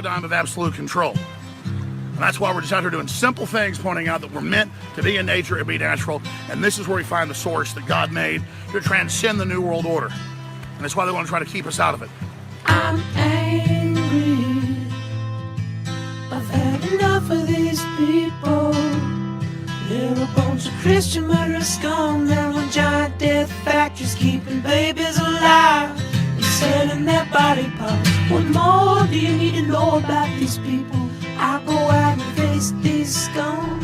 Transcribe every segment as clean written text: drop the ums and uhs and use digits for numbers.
paradigm of absolute control. And that's why we're just out here doing simple things, pointing out that we're meant to be in nature and be natural. And this is where we find the source that God made to transcend the New World Order. And that's why they want to try to keep us out of it. I'm angry. I've had enough of these people. They're a bunch of Christian murderers scum. They're on giant death factories keeping babies alive and selling their body parts. What more do you need to know about these people? I go out and face these scum.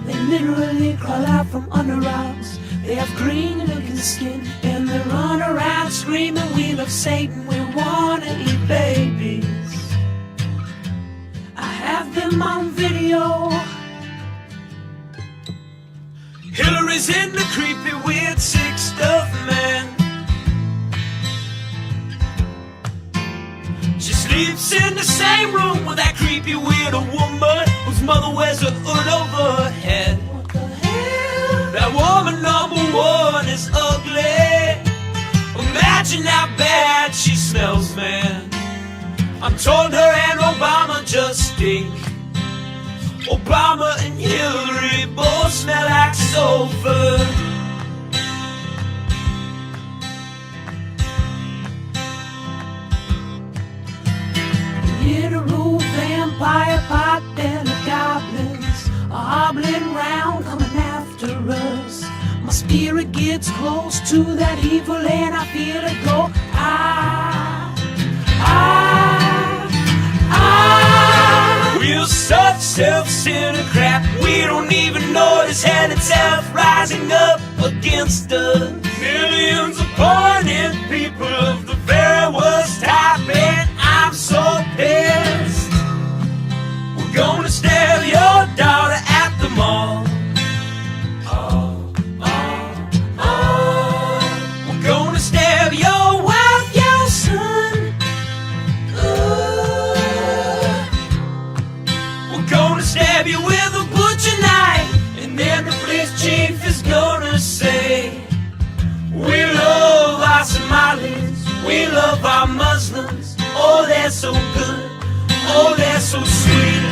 They literally crawl out from under rocks. They have green looking skin and they run around screaming, we love Satan, we wanna eat babies. I have them on video. Hillary's in the creepy, weird, sick stuff, man. She sleeps in the same room with that creepy, weird woman whose mother wears a hood over her head. What the hell? That woman number one is ugly. Imagine how bad she smells, man. I'm told her and Obama just stink. Obama and Hillary both smell like sulfur. Literal vampire pot belly goblins are hobbling round coming after us. My spirit gets close to that evil and I feel it go. We're such self-centered crap. We don't even notice hell itself rising up against us. Millions of pointed people of the very worst type, and I'm so pissed. We're gonna stab your daughter at the mall. We're gonna stab your wife, your son. We're gonna stab you with a butcher knife, and then the police chief is gonna say, we love our Somalis, we love our Muslims. Oh, they're so good, oh, they're so sweet.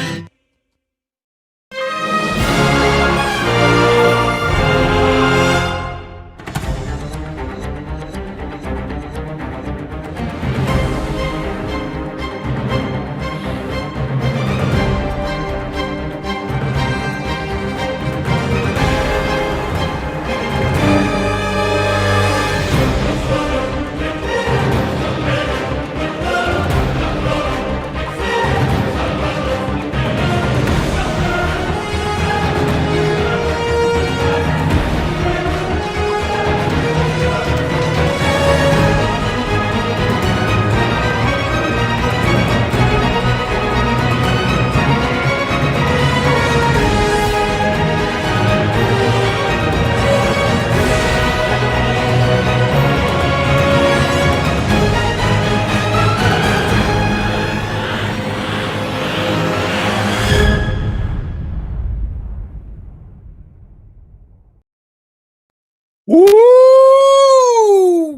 Woo!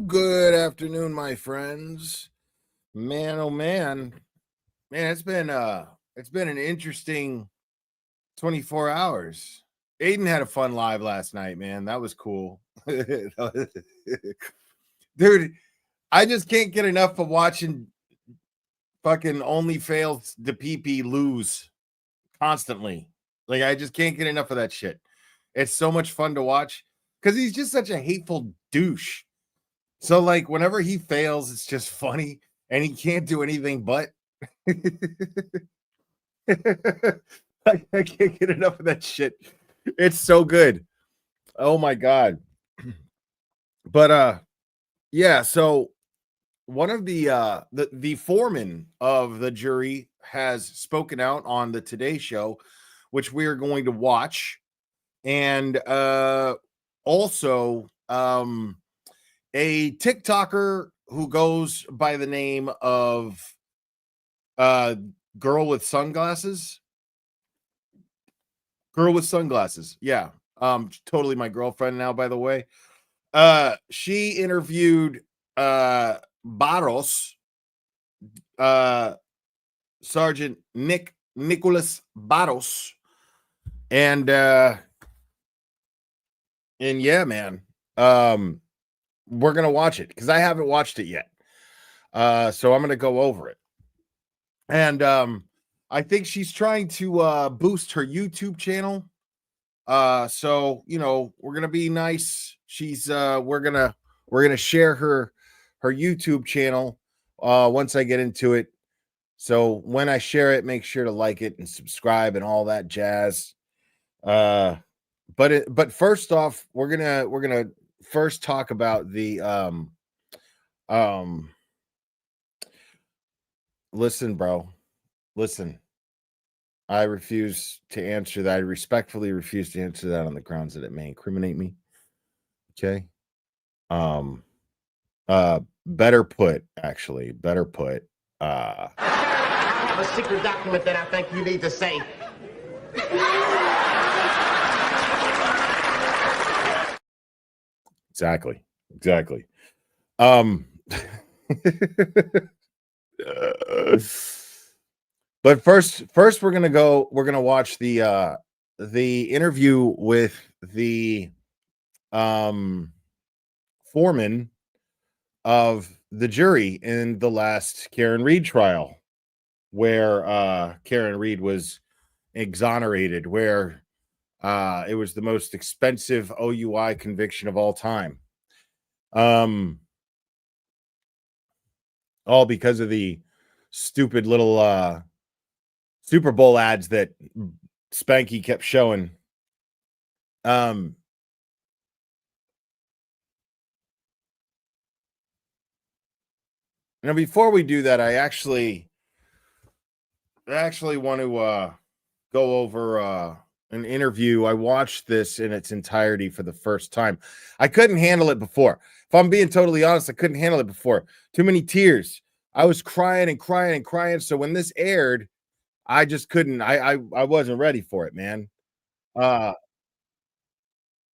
Good afternoon, my friends. Man, oh man, it's been an interesting 24 hours. Aiden had a fun live last night, man. That was cool. Dude, I just can't get enough of watching fucking only fails the PP lose constantly. Like, I just can't get enough of that shit. It's so much fun to watch because he's just such a hateful douche. So, like, whenever he fails, it's just funny, and he can't do anything but. I can't get enough of that shit. It's so good. Oh my god. But yeah, so one of the foreman of the jury has spoken out on the Today Show, which we are going to watch, and also a TikToker who goes by the name of Girl with Sunglasses. Yeah. Totally my girlfriend now, by the way. She interviewed Baros Sergeant Nicholas Baros. And yeah, man. We're gonna watch it because I haven't watched it yet. So I'm gonna go over it. And I think she's trying to boost her YouTube channel. So we're gonna be nice. She's we're gonna share her YouTube channel once I get into it. So when I share it, make sure to like it and subscribe and all that jazz. But first off, we're gonna first talk about the listen, bro. Listen. I refuse to answer that. I respectfully refuse to answer that on the grounds that it may incriminate me. Okay. Better put. I have a secret document that I think you need to say. Exactly. But first we're gonna watch the interview with the foreman of the jury in the last Karen Reed trial, where Karen Reed was exonerated, where it was the most expensive OUI conviction of all time. All because of the stupid little Super Bowl ads that Spanky kept showing. Now before we do that, I actually want to go over an interview. I watched this in its entirety for the first time. I couldn't handle it before. If I'm being totally honest, I couldn't handle it before. Too many tears. I was crying and crying and crying. So when this aired, I just couldn't. I wasn't ready for it, man.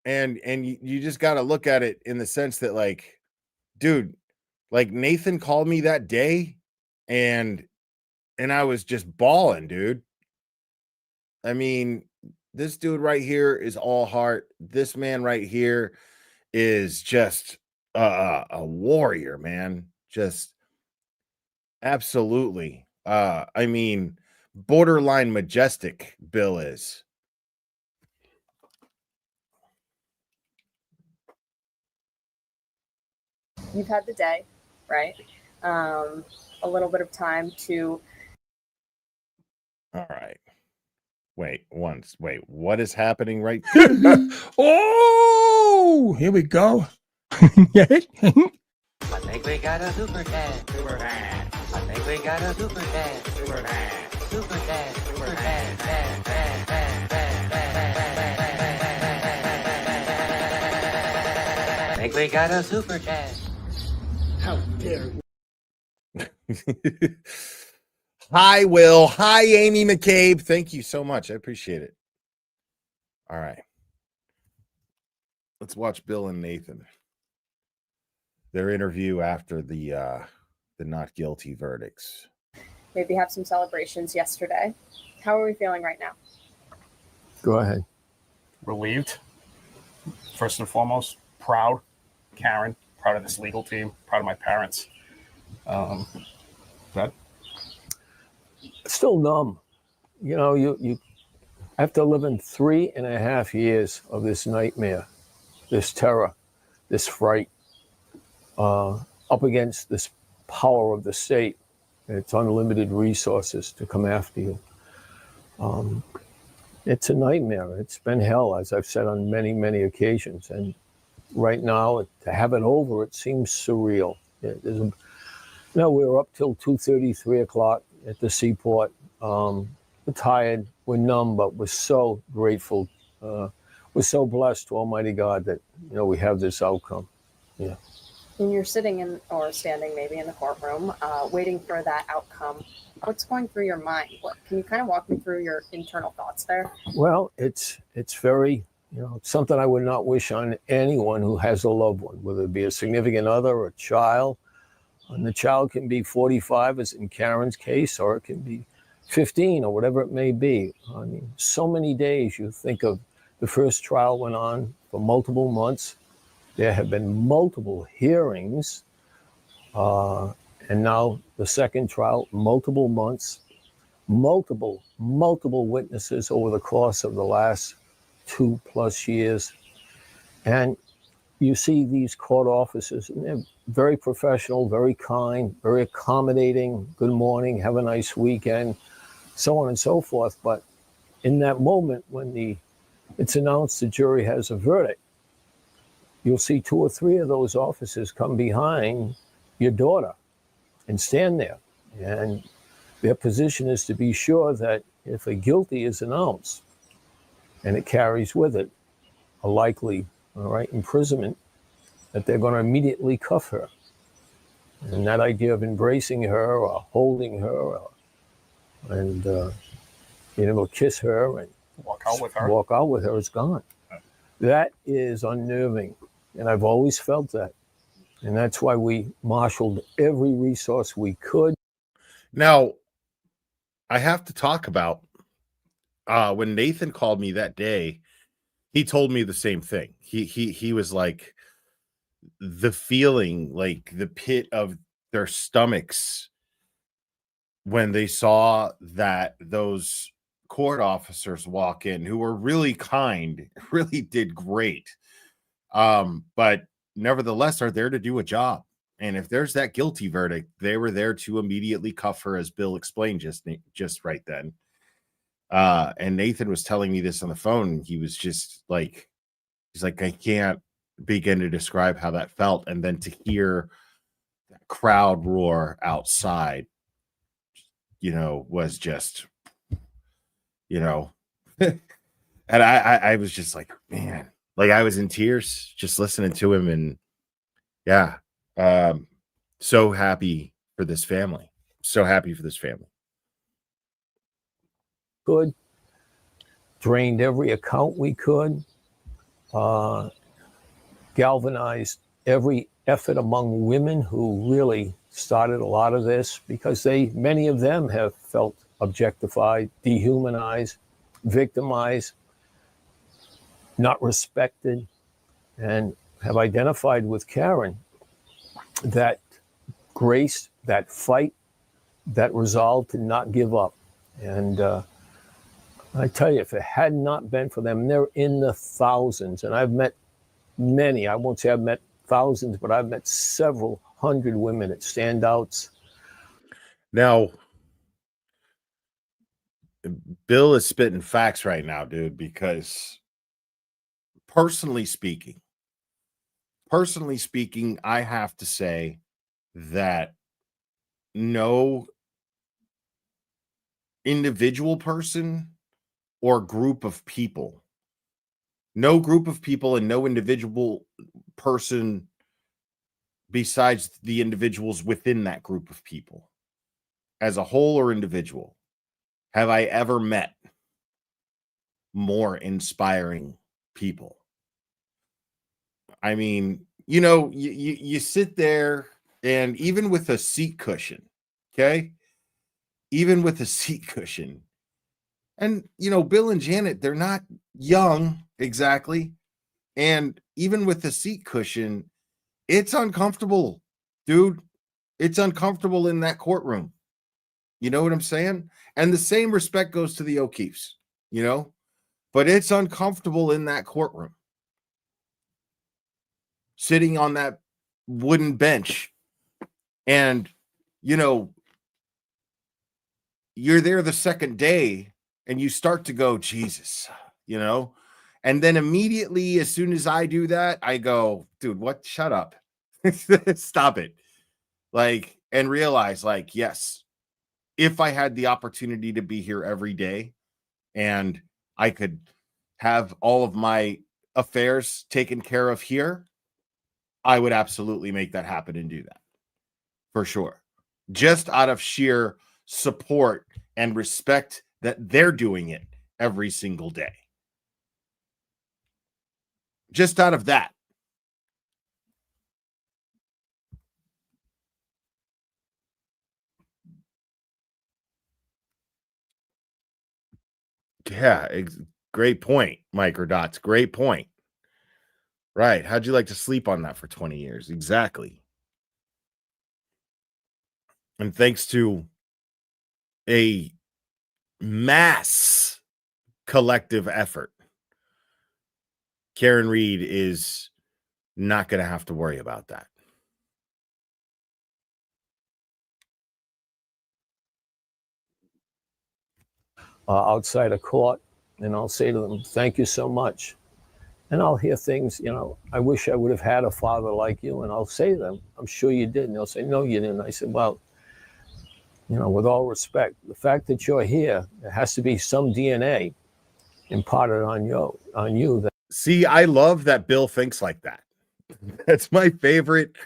And you just got to look at it in the sense that, like, dude, like Nathan called me that day, and I was just bawling, dude. I mean, this dude right here is all heart. This man right here is just a warrior, man. Just absolutely. I mean, borderline majestic Bill is. You've had the day, right? A little bit of time to. All right. Wait, what is happening right? Oh, here we go. Yeah. I think we got a super dad. Super dad. I think we got a super dad. Super dad. Super dad. Super dad. I think we got a super dad. How dare you? Hi, Will. Hi, Amy McCabe. Thank you so much. I appreciate it. All right. Let's watch Bill and Nathan. Their interview after the not guilty verdicts. Maybe have some celebrations yesterday. How are we feeling right now? Go ahead. Relieved. First and foremost, proud. Karen, proud of this legal team, proud of my parents. That Still numb. You know, you after living 3.5 years of this nightmare, this terror, this fright, up against this power of the state and its unlimited resources to come after you. It's a nightmare. It's been hell, as I've said on many, many occasions. And right now, to have it over, it seems surreal. We were up till 2:30, 3 o'clock at the seaport. We're tired, we're numb, but we're so grateful. We're so blessed to Almighty God that, we have this outcome. Yeah. When you're sitting in or standing maybe in the courtroom, waiting for that outcome, what's going through your mind? Can you kind of walk me through your internal thoughts there? Well, it's very, it's something I would not wish on anyone who has a loved one, whether it be a significant other or a child. And the child can be 45, as in Karen's case, or it can be 15 or whatever it may be. I mean, so many days. You think of the first trial went on for multiple months. There have been multiple hearings. And now the second trial, multiple months, multiple witnesses over the course of the last 2+ years. And you see these court officers, and they're very professional, very kind, very accommodating. Good morning, have a nice weekend, so on and so forth. But in that moment when it's announced the jury has a verdict, you'll see 2 or 3 of those officers come behind your daughter and stand there. And their position is to be sure that if a guilty is announced and it carries with it a likely imprisonment, that they're going to immediately cuff her. And that idea of embracing her or holding her and kiss her and Walk out with her. Is gone. That is unnerving. And I've always felt that. And that's why we marshaled every resource we could. Now, I have to talk about when Nathan called me that day, he told me the same thing. He was like, the feeling, like the pit of their stomachs when they saw that those court officers walk in, who were really kind, really did great, but nevertheless are there to do a job. And if there's that guilty verdict, they were there to immediately cuff her, as Bill explained just right then. And Nathan was telling me this on the phone. He was just like, he's like, I can't begin to describe how that felt. And then to hear that crowd roar outside, was just, and I was just like, man, like I was in tears just listening to him. And yeah, so happy for this family. So happy for this family. Could. Drained every account we could. Galvanized every effort among women who really started a lot of this, because many of them have felt objectified, dehumanized, victimized, not respected, and have identified with Karen that grace, that fight, that resolve to not give up. And I tell you, if it had not been for them, they're in the thousands. And I've met many, I won't say I've met thousands, but I've met several hundred women at standouts. Now, Bill is spitting facts right now, dude, because personally speaking, I have to say that no individual person or group of people, no group of people and no individual person besides the individuals within that group of people, as a whole or individual, have I ever met more inspiring people. I mean, you sit there, and even with a seat cushion, okay? Even with a seat cushion, and Bill and Janet, they're not young exactly, and even with the seat cushion, it's uncomfortable, dude. It's uncomfortable in that courtroom. You know what I'm saying? And the same respect goes to the O'Keefes, but it's uncomfortable in that courtroom, sitting on that wooden bench, and you're there the second day, and you start to go, Jesus, and then immediately, as soon as I do that, I go, dude, what? Shut up. Stop it. And realize, yes, if I had the opportunity to be here every day and I could have all of my affairs taken care of here, I would absolutely make that happen and do that for sure. Just out of sheer support and respect that they're doing it every single day. Just out of that. Yeah, great point, Microdots. Great point. Right. How'd you like to sleep on that for 20 years? Exactly. And thanks to a mass collective effort, Karen Reed is not going to have to worry about that. Outside of court, and I'll say to them, thank you so much. And I'll hear things, I wish I would have had a father like you. And I'll say to them, I'm sure you did. And they'll say, no, you didn't. I said, well, with all respect, the fact that you're here, there has to be some DNA imparted on you. See, I love that Bill thinks like that. That's my favorite.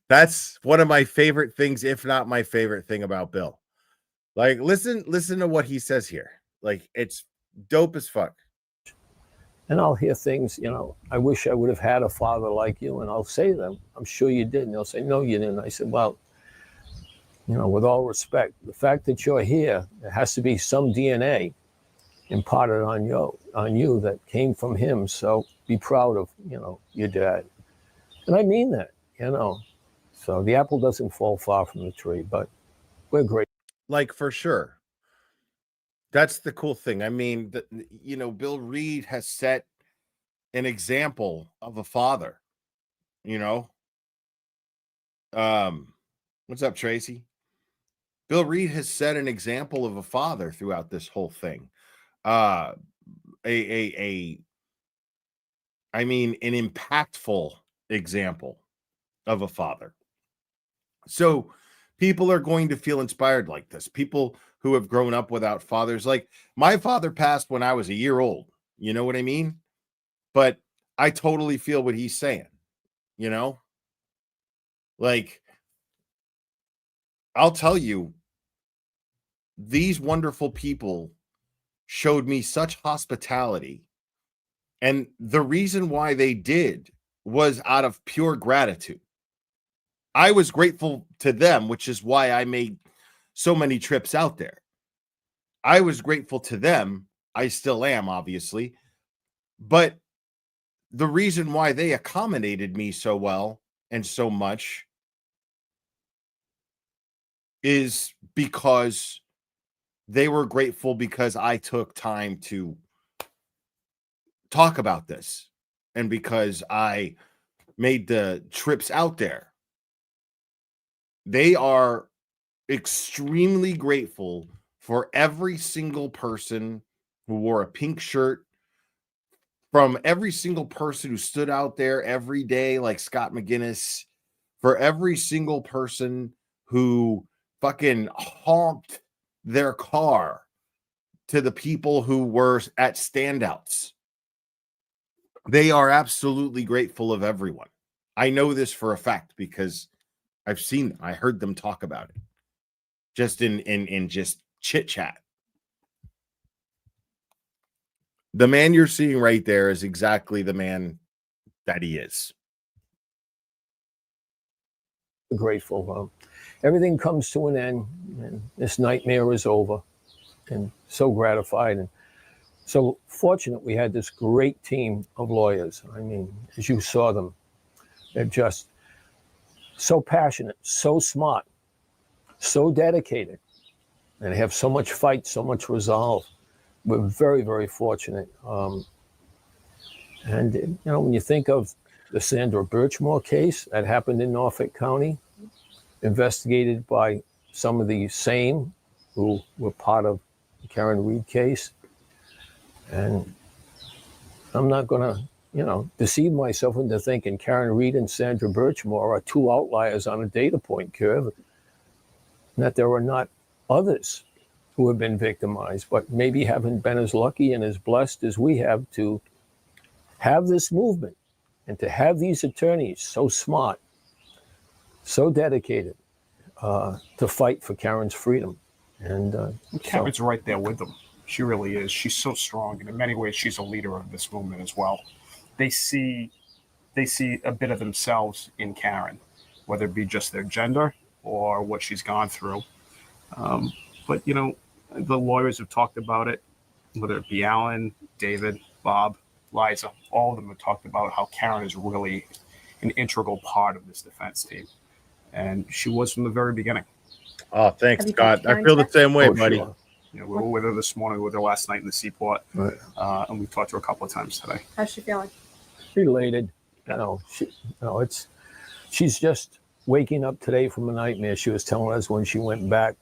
That's one of my favorite things, if not my favorite thing about Bill. Like, listen to what he says here. Like, it's dope as fuck. And I'll hear things, I wish I would have had a father like you. And I'll say to them, I'm sure you did. And they'll say, no, you didn't. I said, well, with all respect, the fact that you're here, there has to be some DNA imparted on you that came from him. So be proud of, your dad. And I mean that, So the apple doesn't fall far from the tree, but we're great. Like, for sure. That's the cool thing. I mean, Bill Reed has set an example of a father, What's up, Tracy? Bill Reed has set an example of a father throughout this whole thing. I mean, an impactful example of a father. So people are going to feel inspired like this. People who have grown up without fathers. Like, my father passed when I was a year old. You know what I mean? But I totally feel what he's saying. Like, I'll tell you, these wonderful people showed me such hospitality. And the reason why they did was out of pure gratitude. I was grateful to them, which is why I made so many trips out there. I was grateful to them. I still am, obviously. But the reason why they accommodated me so well and so much is because they were grateful because I took time to talk about this and because I made the trips out there. They are extremely grateful for every single person who wore a pink shirt, from every single person who stood out there every day like Scott McGinnis, for every single person who fucking honked their car to the people who were at standouts. They are absolutely grateful of everyone. I know this for a fact because I heard them talk about it just in just chit chat. The man you're seeing right there is exactly the man that he is. Grateful. Everything comes to an end, and this nightmare is over, and so gratified and so fortunate we had this great team of lawyers. I mean, as you saw them, they're just so passionate, so smart, so dedicated, and they have so much fight, so much resolve. We're very, very fortunate. And when you think of the Sandra Birchmore case that happened in Norfolk County, investigated by some of the same who were part of the Karen Reed case. And I'm not going to, deceive myself into thinking Karen Reed and Sandra Birchmore are two outliers on a data point curve, and that there are not others who have been victimized, but maybe haven't been as lucky and as blessed as we have to have this movement and to have these attorneys so smart, so dedicated to fight for Karen's freedom. And Karen's right there with them. She really is. She's so strong, and in many ways, she's a leader of this movement as well. They see a bit of themselves in Karen, whether it be just their gender or what she's gone through. But the lawyers have talked about it. whether it be Alan, David, Bob, Liza, all of them have talked about how Karen is really an integral part of this defense team. And she was from the very beginning. Oh, thanks, Have you talked Scott. to I Karen feel the yet? same way, Oh, buddy. sure. You know, we were with her this morning, we were with her last night in the seaport, Right. and we've talked to her a couple of times today. How's she feeling? Related. She's just waking up today from a nightmare. She was telling us when she went back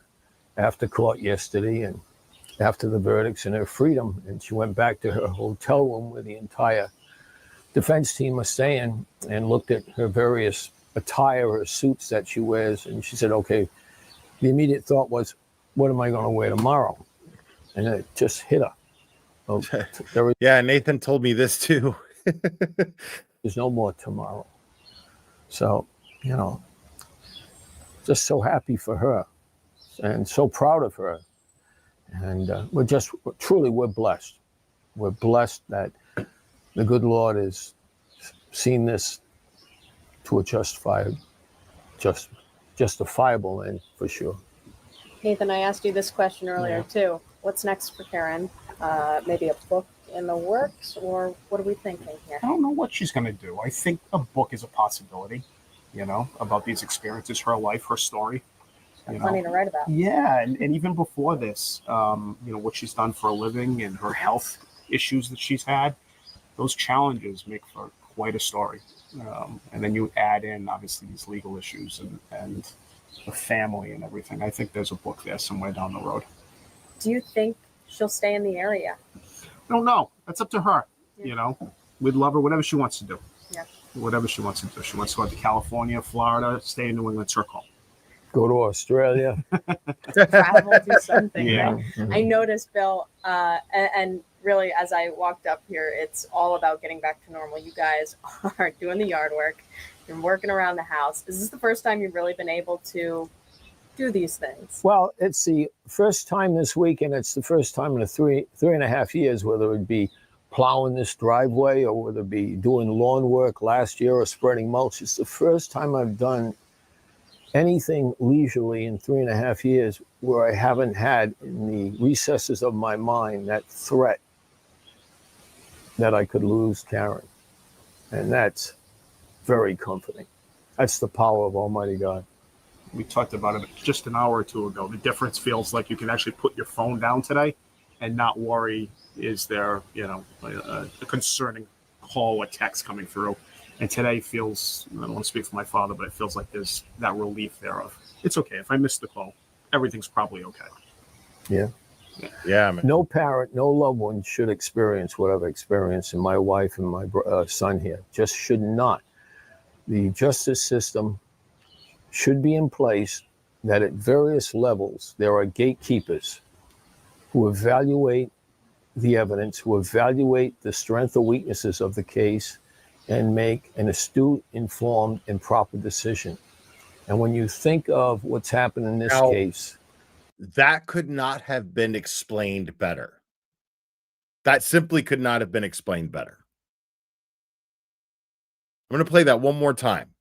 after court yesterday and after the verdicts and her freedom, and she went back to her hotel room where the entire defense team was staying and looked at her various attire, her suits that she wears, and she said, okay, the immediate thought was, what am I going to wear tomorrow? And it just hit her. Oh, Yeah, Nathan told me this too. there's no more tomorrow. So, just so happy for her and so proud of her. And we're blessed. We're blessed that the good Lord has seen this to a justifiable end, for sure. Nathan, I asked you this question earlier too. What's next for Karen? Maybe a book in the works, or what are we thinking here? I don't know what she's going to do. I think a book is a possibility, about these experiences, her life, her story. Plenty to write about. Yeah, and even before this, what she's done for a living and her health issues that she's had, those challenges make for quite a story. And then you add in, obviously, these legal issues and the family and everything. I think there's a book there somewhere down the road. Do you think she'll stay in the area? I don't know. That's up to her. Yeah. We'd love her, whatever she wants to do. Yeah. Whatever she wants to do. She wants to go to California, Florida, stay in New England, it's her call. Go to Australia. Travel, do something. Yeah. Right? I noticed, Bill, and really, as I walked up here, it's all about getting back to normal. You guys are doing the yard work. You're working around the house. Is this the first time you've really been able to do these things? Well, it's the first time this week, and it's the first time in the three and a half years, whether it be plowing this driveway or whether it be doing lawn work last year or spreading mulch. It's the first time I've done anything leisurely in 3.5 years where I haven't had in the recesses of my mind that threat that I could lose Karen. And that's very comforting. That's the power of Almighty God. We talked about it just an hour or two ago. The difference feels like you can actually put your phone down today and not worry, is there, a concerning call or text coming through. And today feels, I don't want to speak for my father, but it feels like there's that relief thereof. It's okay. If I miss the call, everything's probably okay. Yeah. Yeah, man. No parent, no loved one should experience what I've experienced, and my wife and my son here just should not. The justice system should be in place that at various levels there are gatekeepers who evaluate the evidence, who evaluate the strength or weaknesses of the case, and make an astute, informed, and proper decision. And when you think of what's happened in this case, that could not have been explained better. That simply could not have been explained better. I'm going to play that one more time.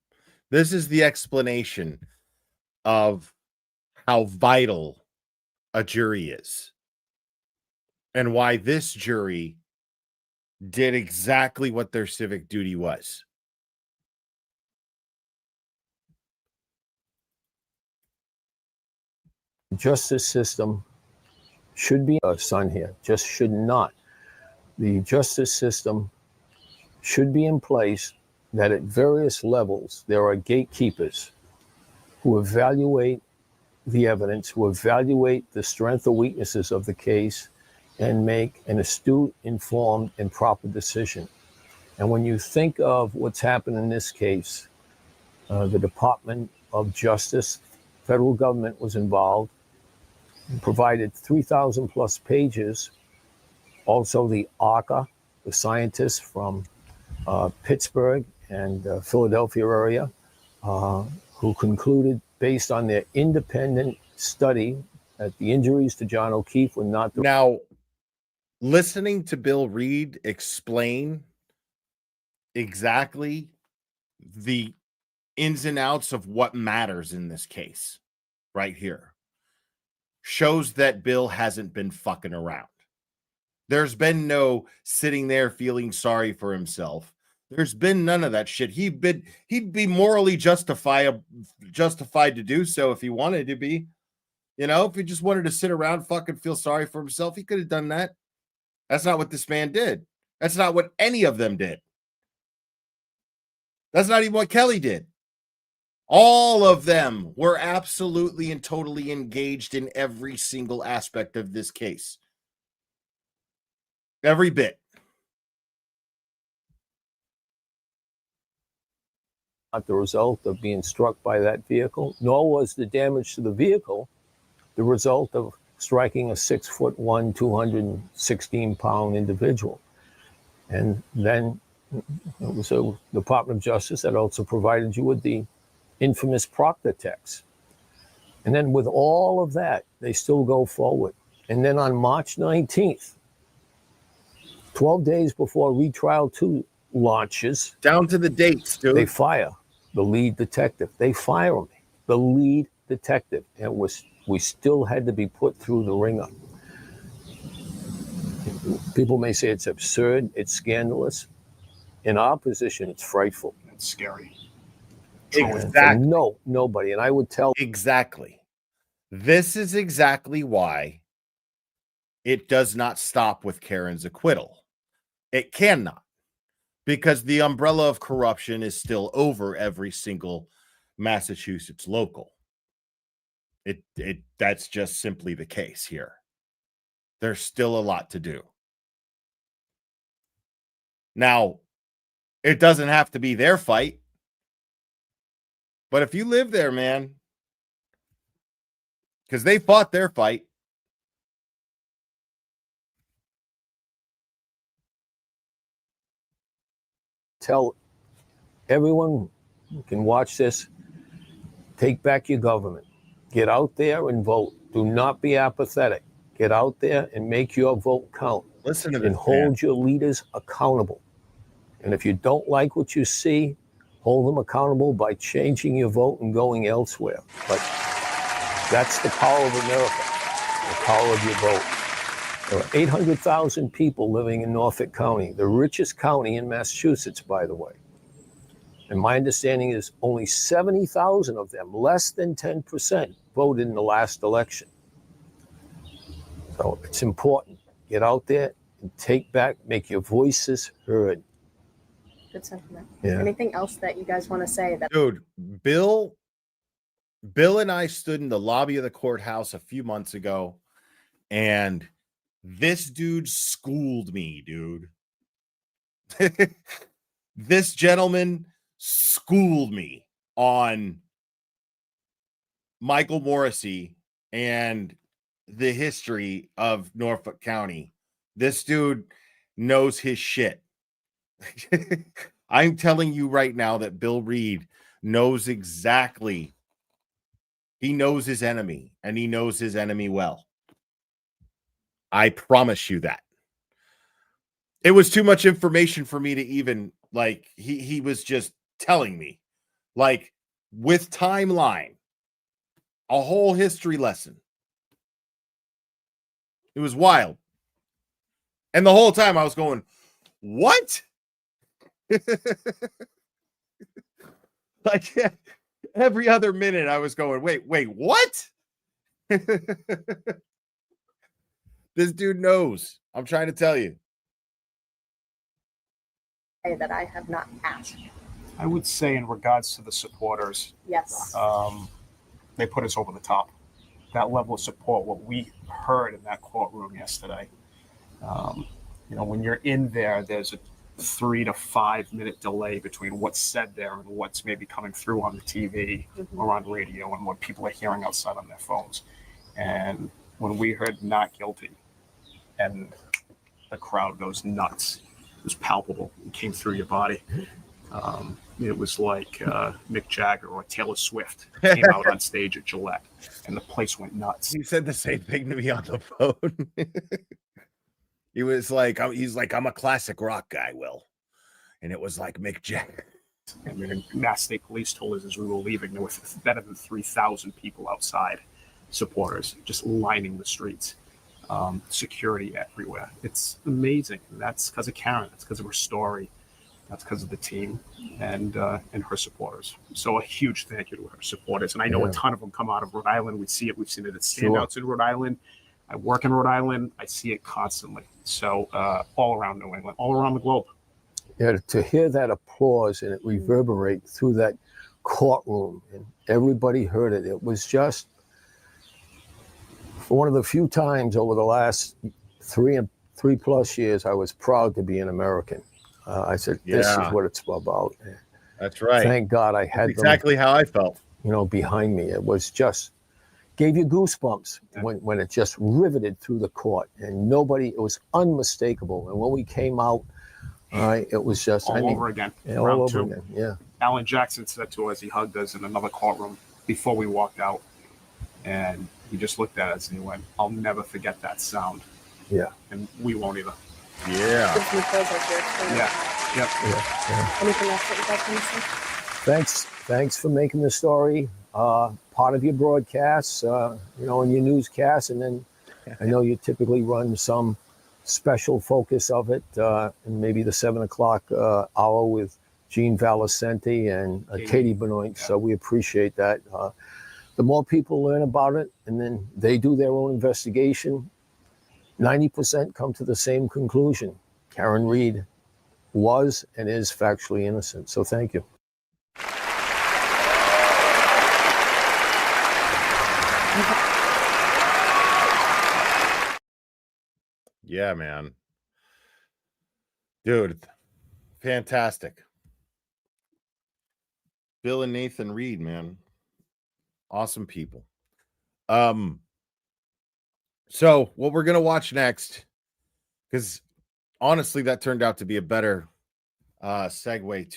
This is the explanation of how vital a jury is and why this jury did exactly what their civic duty was. the justice system should be a son here, just should not. The justice system should be in place that at various levels there are gatekeepers who evaluate the evidence, who evaluate the strength or weaknesses of the case, and make an astute, informed, and proper decision. And when you think of what's happened in this case, the Department of Justice, federal government was involved and provided 3,000 plus pages. Also the ARCA, the scientists from Pittsburgh and Philadelphia area, who concluded based on their independent study that the injuries to John O'Keefe were not... Now, listening to Bill Reed explain exactly the ins and outs of what matters in this case right here shows that Bill hasn't been fucking around. There's been no sitting there feeling sorry for himself. There's been none of that shit. He'd be morally justified to do so if he wanted to be. You know, if he just wanted to sit around fucking feel sorry for himself, he could have done that. That's not what this man did. That's not what any of them did. That's not even what Kelly did. All of them were absolutely and totally engaged in every single aspect of this case. Every bit. Not the result of being struck by that vehicle, nor was the damage to the vehicle the result of striking a 6'1", 216-pound individual. And then it was the Department of Justice that also provided you with the infamous Proctor text. And then with all of that, they still go forward. And then on March 19th, 12 days before retrial 2 launches, down to the dates, dude. They fire the lead detective. They fire him, the lead detective. And we still had to be put through the ringer. People may say it's absurd, it's scandalous. In our position, it's frightful. It's scary. Exactly. No, nobody. And I would tell. Exactly. This is exactly why it does not stop with Karen's acquittal. It cannot, because the umbrella of corruption is still over every single Massachusetts local. That's just simply the case here. There's still a lot to do. Now, it doesn't have to be their fight. But if you live there, man, because they fought their fight. Tell everyone who can watch this, take back your government. Get out there and vote. Do not be apathetic. Get out there and make your vote count. Listen to this, and hold your leaders accountable. And if you don't like what you see, hold them accountable by changing your vote and going elsewhere. But that's the power of America, the power of your vote. There are 800,000 people living in Norfolk County, the richest county in Massachusetts, by the way. And my understanding is only 70,000 of them, less than 10%, voted in the last election. So it's important. Get out there and take back, make your voices heard. Good sentiment. Yeah. Anything else that you guys want to say? Dude, Bill and I stood in the lobby of the courthouse a few months ago, and this dude schooled me, dude. This gentleman schooled me on Michael Morrissey and the history of Norfolk County. This dude knows his shit. I'm telling you right now that Bill Reed knows exactly. He knows his enemy, and he knows his enemy well. I promise you that. It was too much information for me to even, like, he was just telling me, like, with timeline, a whole history lesson. It was wild. And the whole time I was going, what? Like every other minute I was going, wait, what? This dude knows. I'm trying to tell you. That I have not asked. I would say in regards to the supporters, Yes. they put us over the top. That level of support, what we heard in that courtroom yesterday. When you're in there, there's a 3 to 5 minute delay between what's said there and what's maybe coming through on the TV or on radio and what people are hearing outside on their phones. And when we heard not guilty, and the crowd goes nuts, it was palpable. It came through your body. It was like Mick Jagger or Taylor Swift came out on stage at Gillette, and the place went nuts. He said the same thing to me on the phone. He was like, I'm a classic rock guy, Will. And it was like Mick Jagger. And the Mass State Police told us as we were leaving, there were better than 3,000 people outside, supporters, just lining the streets. security everywhere. It's amazing. And that's because of Karen. That's because of her story. That's because of the team and her supporters. So a huge thank you to her supporters. And I know a ton of them come out of Rhode Island. We see it. We've seen it at standouts in Rhode Island. I work in Rhode Island. I see it constantly. So all around New England, all around the globe. Yeah, to hear that applause and it reverberate through that courtroom and everybody heard it. It was just one of the few times over the last three plus years I was proud to be an American. I said, this is what it's about. That's right. Thank God I had exactly how I felt. Behind me. It was just gave you goosebumps when it just riveted through the court and it was unmistakable. And when we came out, it was just all over again. Yeah, all over again. Yeah. Alan Jackson said to us, he hugged us in another courtroom before we walked out, and he just looked at us and he went, "I'll never forget that sound." Yeah. And we won't either. Yeah. Gives me chills like yours, too. Yeah. Anything else that you guys want to say? Thanks for making the story part of your broadcasts, and your newscasts, and then I know you typically run some special focus of it, and maybe the 7 o'clock hour with Gene Valicenti and Katie Benoit. So we appreciate that. The more people learn about it, and then they do their own investigation, 90% come to the same conclusion. Karen Read was and is factually innocent. So thank you. Yeah, man. Dude, fantastic. Bill and Nathan Reed, man. Awesome people. So what we're gonna watch next, because honestly, that turned out to be a better segue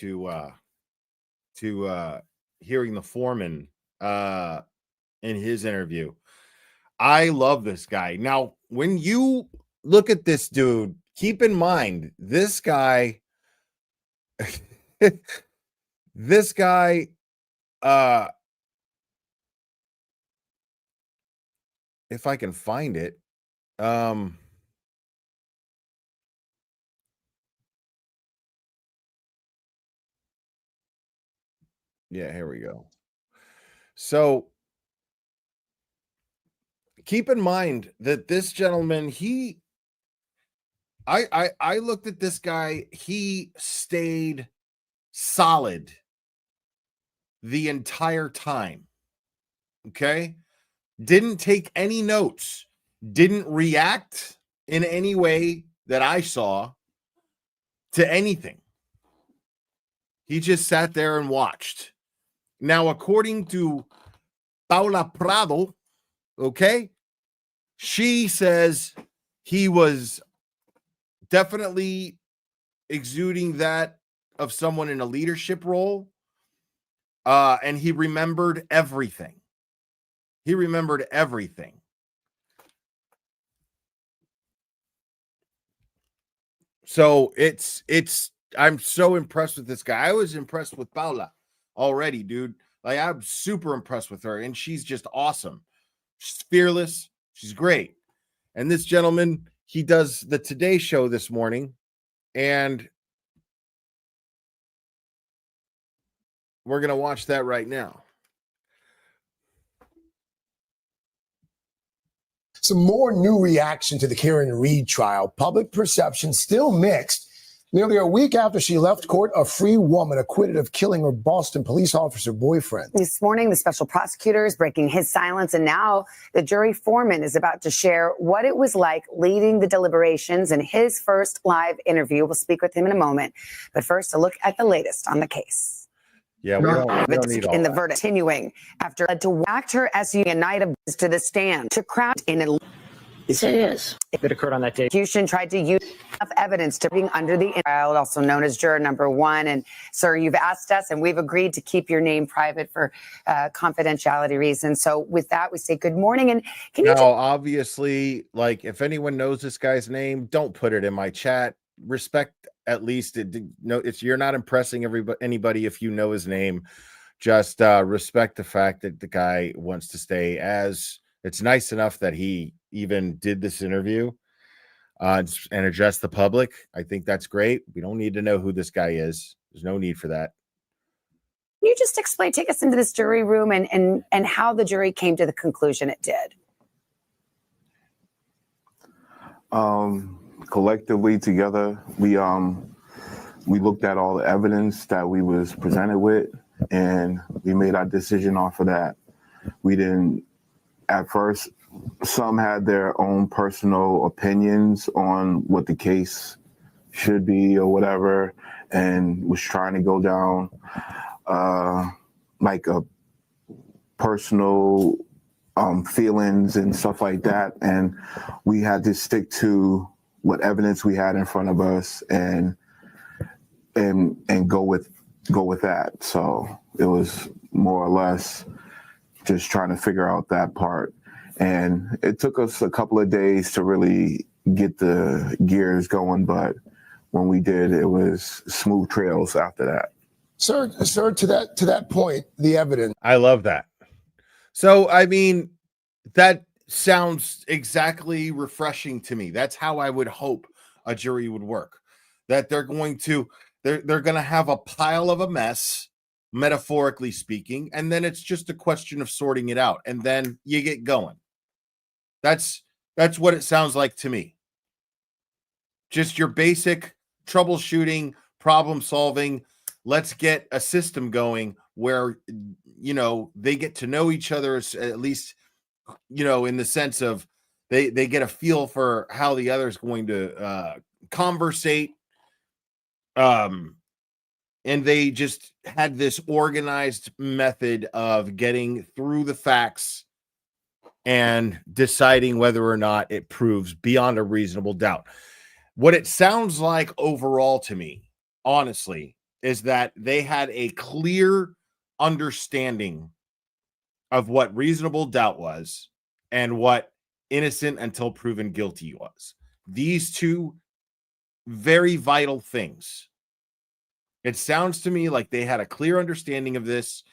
to hearing the foreman in his interview. I love this guy. Now, when you look at this dude, keep in mind this guy, this guy, if I can find it, yeah, here we go. So keep in mind that this gentleman, I looked at this guy, he stayed solid the entire time. Okay? Didn't take any notes, didn't react in any way that I saw to anything. He just sat there and watched. Now, according to Paula Prado, okay, she says he was definitely exuding that of someone in a leadership role, and he remembered everything. He remembered everything. So I'm so impressed with this guy. I was impressed with Paula already, dude. Like, I'm super impressed with her, and she's just awesome. She's fearless. She's great. And this gentleman, he does the Today Show this morning, and we're going to watch that right now. Some more new reaction to the Karen Read trial. Public perception still mixed. Nearly a week after she left court, a free woman acquitted of killing her Boston police officer boyfriend. This morning, the special prosecutor is breaking his silence, and now the jury foreman is about to share what it was like leading the deliberations in his first live interview. We'll speak with him in a moment. But first, a look at the latest on the case. Yeah, we don't need all in the that. verdict continuing after led to whacked her SUV a night of to the stand to crowd in a It occurred on that day. prosecution tried to use enough evidence to bring under the trial, also known as juror number 1. And sir, you've asked us and we've agreed to keep your name private for confidentiality reasons. So with that, we say good morning. And can you Now, obviously, like, if anyone knows this guy's name, don't put it in my chat. Respect at least you're not impressing anybody if you know his name. Just respect the fact that the guy wants to stay as it's nice enough that he even did this interview and address the public. I think that's great. We don't need to know who this guy is. There's no need for that. Can you just explain, take us into this jury room and how the jury came to the conclusion it did? Collectively together, we looked at all the evidence that we was presented with, and we made our decision off of that. We didn't, at first, some had their own personal opinions on what the case should be or whatever, and was trying to go down like a personal feelings and stuff like that. And we had to stick to what evidence we had in front of us and go with that. So it was more or less just trying to figure out that part. And it took us a couple of days to really get the gears going, but when we did, it was smooth trails after that. Sir, to that point, the evidence. I love that. So, I mean, that sounds exactly refreshing to me. That's how I would hope a jury would work. That they're going to have a pile of a mess, metaphorically speaking, and then it's just a question of sorting it out, and then you get going. That's what it sounds like to me. Just your basic troubleshooting, problem solving. Let's get a system going where, they get to know each other, at least, in the sense of they get a feel for how the other is going to conversate. And they just had this organized method of getting through the facts and deciding whether or not it proves beyond a reasonable doubt. What it sounds like overall to me, honestly, is that they had a clear understanding of what reasonable doubt was and what innocent until proven guilty was. These two very vital things. It sounds to me like they had a clear understanding of this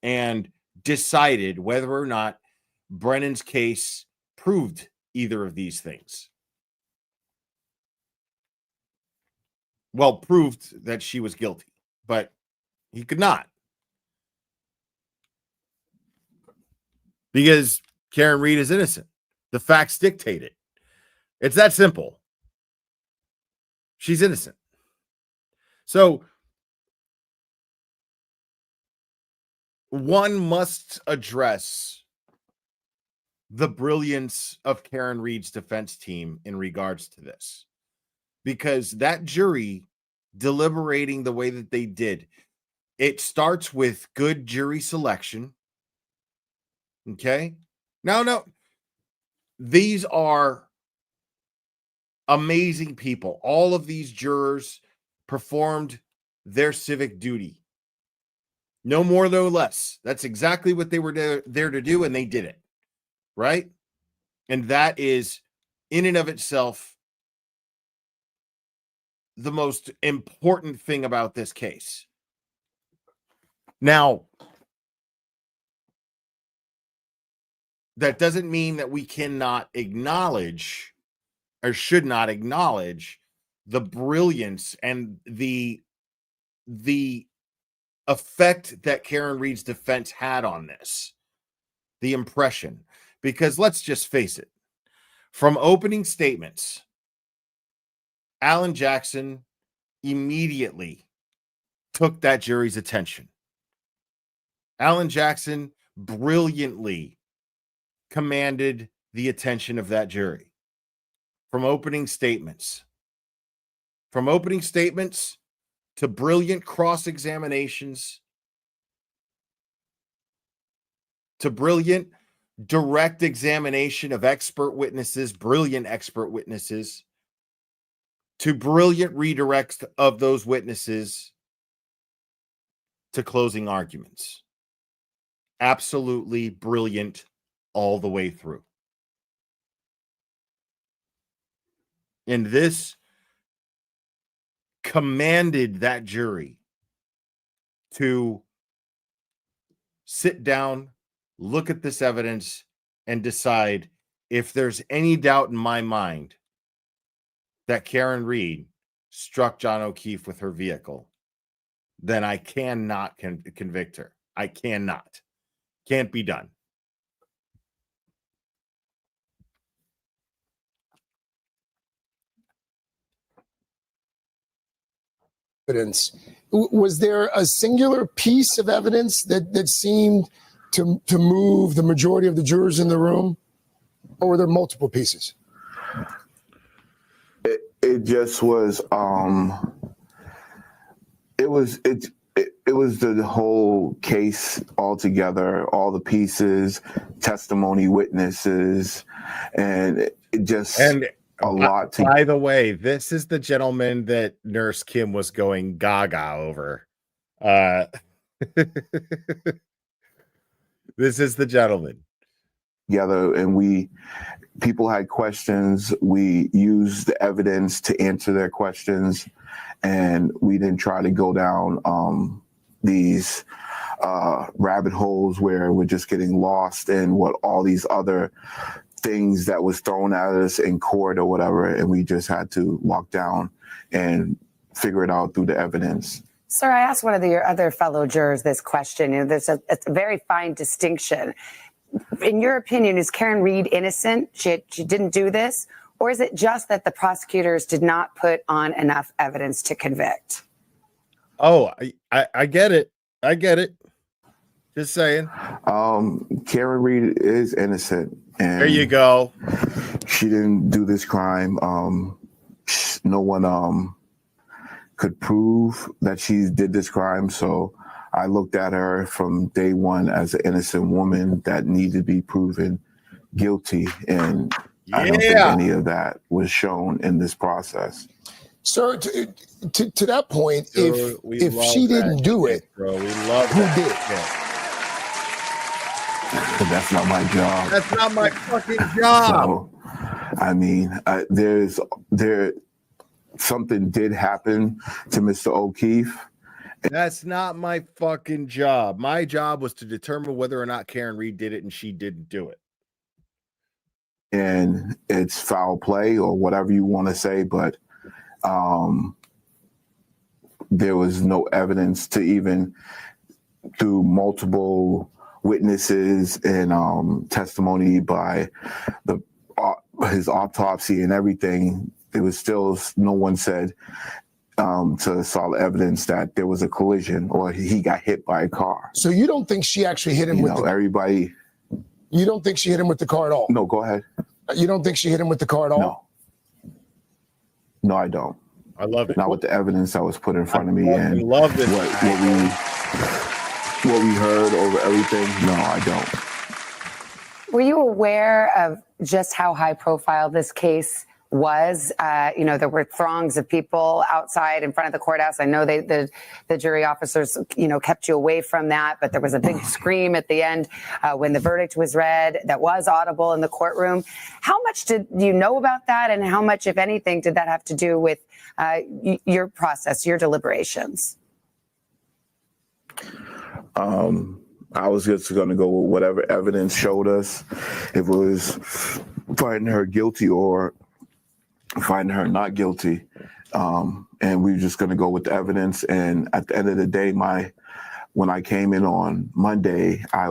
and decided whether or not Brennan's case proved either of these things. Well, proved that she was guilty, but he could not. Because Karen Reed is innocent. The facts dictate it. It's that simple. She's innocent. So one must address the brilliance of Karen Reed's defense team in regards to this. Because that jury deliberating the way that they did, it starts with good jury selection. Okay? No. These are amazing people. All of these jurors performed their civic duty. No more, no less. That's exactly what they were there to do, and they did it. Right? And that is, in and of itself, the most important thing about this case. Now, that doesn't mean that we cannot acknowledge or should not acknowledge the brilliance and the effect that Karen Reed's defense had on this, the impression. Because let's just face it, from opening statements, Alan Jackson immediately took that jury's attention. Alan Jackson brilliantly commanded the attention of that jury. From opening statements to brilliant cross-examinations, to brilliant direct examination of brilliant expert witnesses, to brilliant redirects of those witnesses to closing arguments. Absolutely brilliant all the way through. And this commanded that jury to sit down, look at this evidence, and decide if there's any doubt in my mind that Karen Reed struck John O'Keefe with her vehicle, then I cannot convict her. I cannot. Can't be done. Evidence. Was there a singular piece of evidence that seemed to move the majority of the jurors in the room, or were there multiple pieces? It just was it was the whole case altogether, all the pieces, testimony, witnesses, and it just a lot to. By the way, this is the gentleman that Nurse Kim was going gaga over. This is the gentleman. Together, and people had questions. We used the evidence to answer their questions, and we didn't try to go down these rabbit holes where we're just getting lost in what all these other things that was thrown at us in court or whatever, and we just had to walk down and figure it out through the evidence. Sir, I asked one of your other fellow jurors this question. It's a very fine distinction. In your opinion, is Karen Reed innocent? She didn't do this? Or is it just that the prosecutors did not put on enough evidence to convict? Oh, I get it. I get it. Just saying. Karen Reed is innocent. And there you go. She didn't do this crime. No one could prove that she did this crime. So I looked at her from day one as an innocent woman that needed to be proven guilty. And I don't think any of that was shown in this process. Sir, to that point, if she didn't do it, bro, we love who that. did? But that's not my job. That's not my fucking job. So, I mean, something did happen to Mr. O'Keefe. That's not my fucking job. My job was to determine whether or not Karen Reed did it, and she didn't do it. And it's foul play or whatever you want to say, but there was no evidence to even through multiple witnesses and testimony by his autopsy and everything. There was still no one said to solid evidence that there was a collision or he got hit by a car. So you don't think she actually hit him with everybody? You don't think she hit him with the car at all? No, go ahead. You don't think she hit him with the car at all? No, I don't. I love it. Not with the evidence that was put in front of me and love this what we heard over everything. No, I don't. Were you aware of just how high profile this case was? There were throngs of people outside in front of the courthouse. I know the jury officers, kept you away from that, but there was a big scream at the end when the verdict was read that was audible in the courtroom. How much did you know about that, and how much, if anything, did that have to do with your process, your deliberations? I was just going to go with whatever evidence showed us. If it was finding her guilty or finding her not guilty. And we were just going to go with the evidence. And at the end of the day, when I came in on Monday, I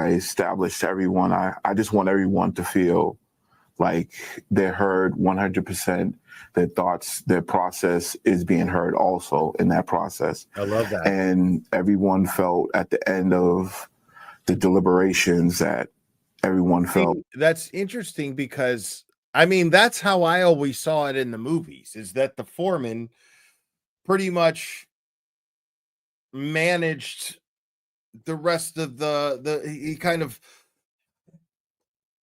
established to everyone, I just want everyone to feel like they're heard 100%, their thoughts, their process is being heard also in that process. I love that. And everyone felt at the end of the deliberations that everyone felt. That's interesting because that's how I always saw it in the movies, is that the foreman pretty much managed the rest of he kind of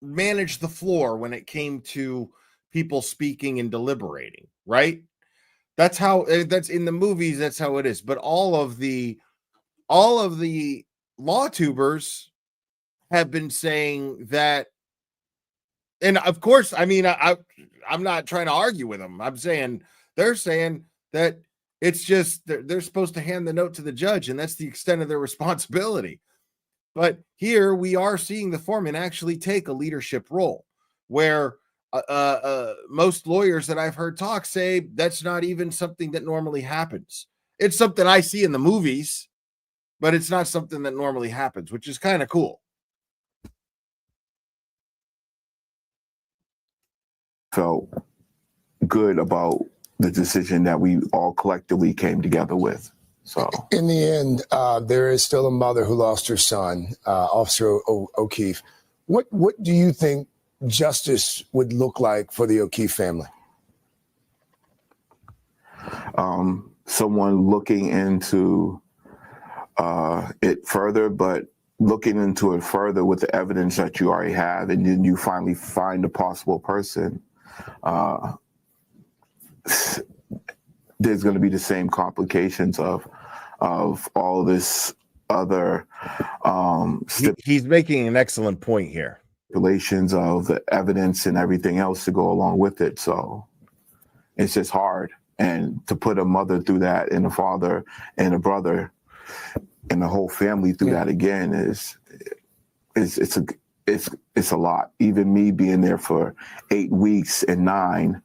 managed the floor when it came to people speaking and deliberating, right? That's in the movies, that's how it is. But all of the law tubers have been saying that. And of course, I'm not trying to argue with them. They're saying that it's just they're supposed to hand the note to the judge, and that's the extent of their responsibility. But here we are seeing the foreman actually take a leadership role. where most lawyers that I've heard talk say that's not even something that normally happens. It's something I see in the movies, but it's not something that normally happens, which is kind of cool. Felt good about the decision that we all collectively came together with. So in the end, there is still a mother who lost her son, Officer O'Keefe. What do you think justice would look like for the O'Keefe family? Someone looking into it further, but looking into it further with the evidence that you already have, and then you finally find a possible person, there's going to be the same complications of all this other he's making an excellent point here. Stipulations of the evidence and everything else to go along with it. So it's just hard. And to put a mother through that, and a father and a brother and the whole family through that again it's a lot. Even me being there for 8 weeks and 9,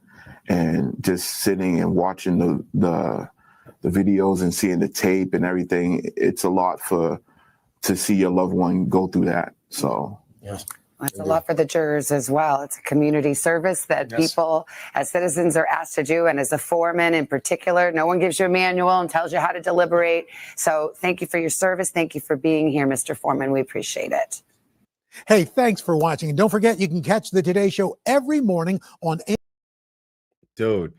and just sitting and watching the videos and seeing the tape and everything, it's a lot to see your loved one go through that. So yes. It's a lot for the jurors as well. It's a community service that people as citizens are asked to do. And as a foreman in particular, no one gives you a manual and tells you how to deliberate. So thank you for your service. Thank you for being here, Mr. Foreman. We appreciate it. Hey, thanks for watching. And don't forget, you can catch the Today Show every morning on. Dude,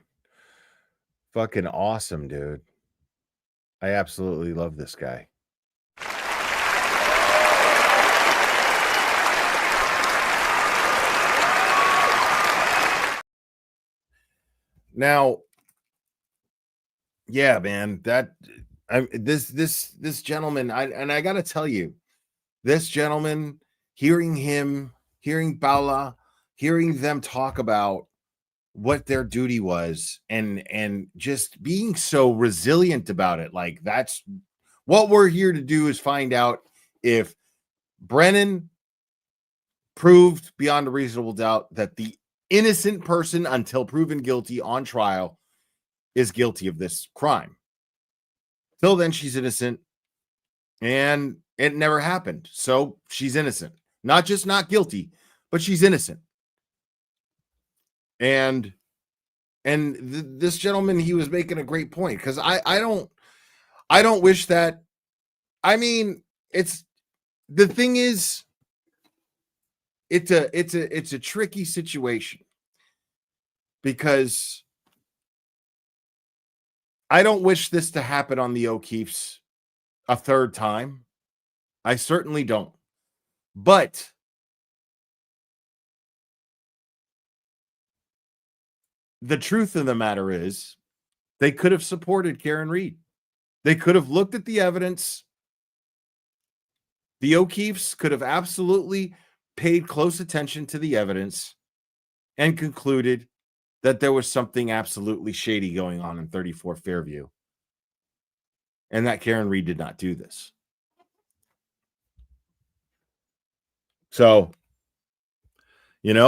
fucking awesome, dude. I absolutely love this guy. Now, yeah, man, this gentleman, I got to tell you, this gentleman, hearing Paula, hearing them talk about what their duty was, and just being so resilient about it. Like, that's what we're here to do, is find out if Brennan proved beyond a reasonable doubt that the innocent person, until proven guilty on trial, is guilty of this crime. Till then, she's innocent, and it never happened. So she's innocent. Not just not guilty, but she's innocent. And this gentleman, he was making a great point, because I don't wish that. I mean, it's the thing is, it's a tricky situation, because I don't wish this to happen on the O'Keefes a third time. I certainly don't. But the truth of the matter is, they could have supported Karen Reed. They could have looked at the evidence. The O'Keefes could have absolutely paid close attention to the evidence and concluded that there was something absolutely shady going on in 34 Fairview, and that Karen Reed did not do this. So, in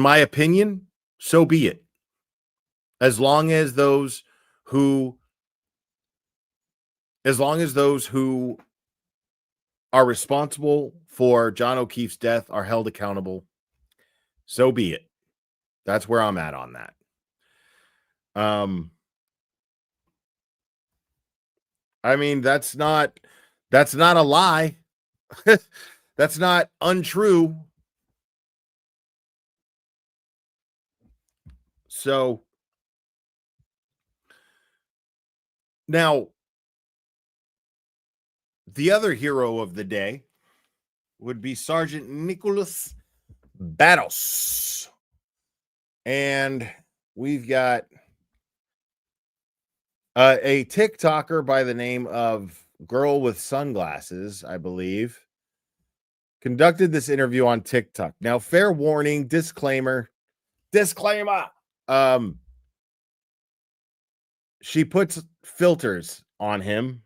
my opinion, so be it. As long as those who are responsible for John O'Keefe's death are held accountable, so be it. That's where I'm at on that. I mean, that's not a lie. That's not untrue. So now, the other hero of the day would be Sergeant Nicholas Baros. And we've got a TikToker by the name of Girl with Sunglasses, I believe, conducted this interview on TikTok. Now, fair warning, disclaimer. She puts filters on him.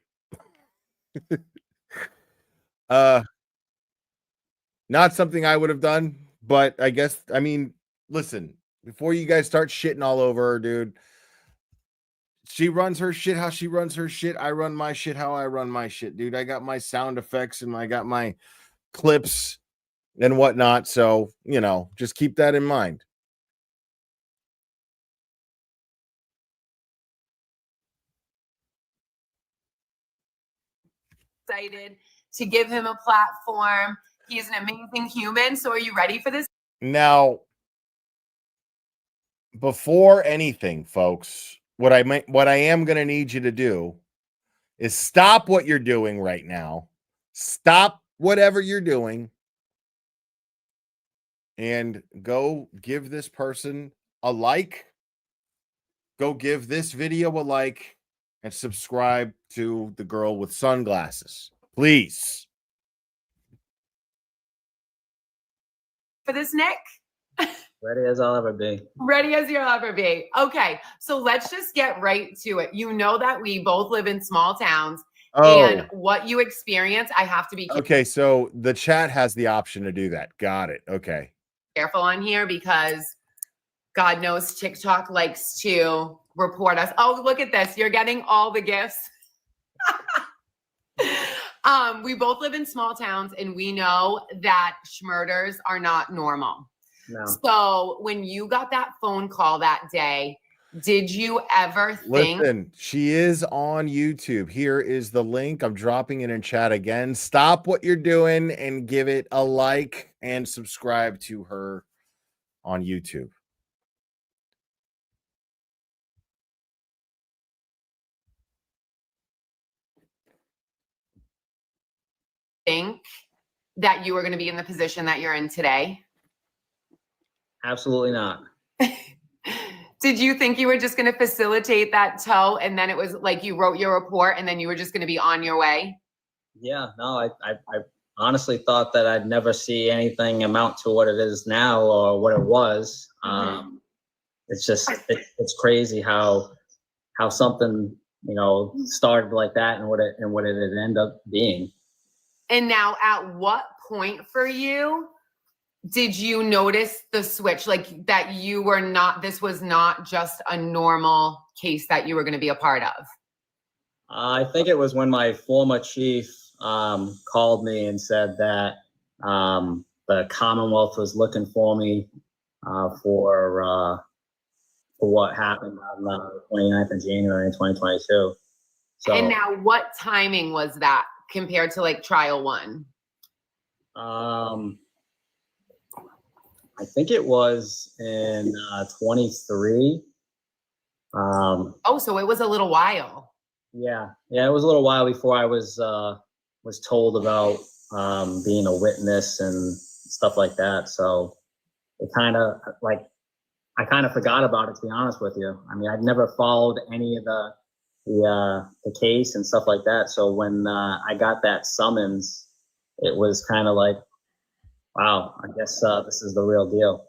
Not something I would have done, but I guess, I mean, listen, before you guys start shitting all over her, dude, she runs her shit how she runs her shit. I run my shit how I run my shit, dude. I got my sound effects and I got my clips and whatnot. So, you know, just keep that in mind. Excited to give him a platform. He's an amazing human. So are you ready for this? Now, before anything, folks, what I am going to need you to do is stop what you're doing right now. Stop whatever you're doing and go give this person a like. Go give this video a like and subscribe to the girl with sunglasses. Please. For this, Nick? Ready as I'll ever be. Ready as you'll ever be. Okay, so let's just get right to it. You know that we both live in small towns. Oh. And what you experience, I have to be Okay, so the chat has the option to do that. Got it. Okay. careful on here because God knows TikTok likes to report us. Oh, look at this. You're getting all the gifts. We both live in small towns and we know that schmurders are not normal. No. So when you got that phone call that day, did you ever think? Listen, she is on YouTube. Here is the link. I'm dropping it in chat again. Stop what you're doing and give it a like and subscribe to her on YouTube. Think that you were going to be in the position that you're in today? Absolutely not. Did you think you were just going to facilitate that tow and then it was like you wrote your report and then you were just going to be on your way? Yeah, no, I honestly thought that I'd never see anything amount to what it is now or what it was. It's just, it's crazy how something, you know, started like that and what it ended up being. And now at what point for you did you notice the switch, like that you were not, this was not just a normal case that you were going to be a part of? I think it was when my former chief called me and said that the Commonwealth was looking for me for what happened on the 29th of January in 2022. So, and now what timing was that compared to like trial one? I think it was in 23. Oh, so it was a little while. Yeah, it was a little while before I was told about being a witness and stuff like that. So it kind of like I kind of forgot about it, to be honest with you. I mean, I'd never followed any of the case and stuff like that. So when I got that summons, it was kind of like, wow, I guess this is the real deal.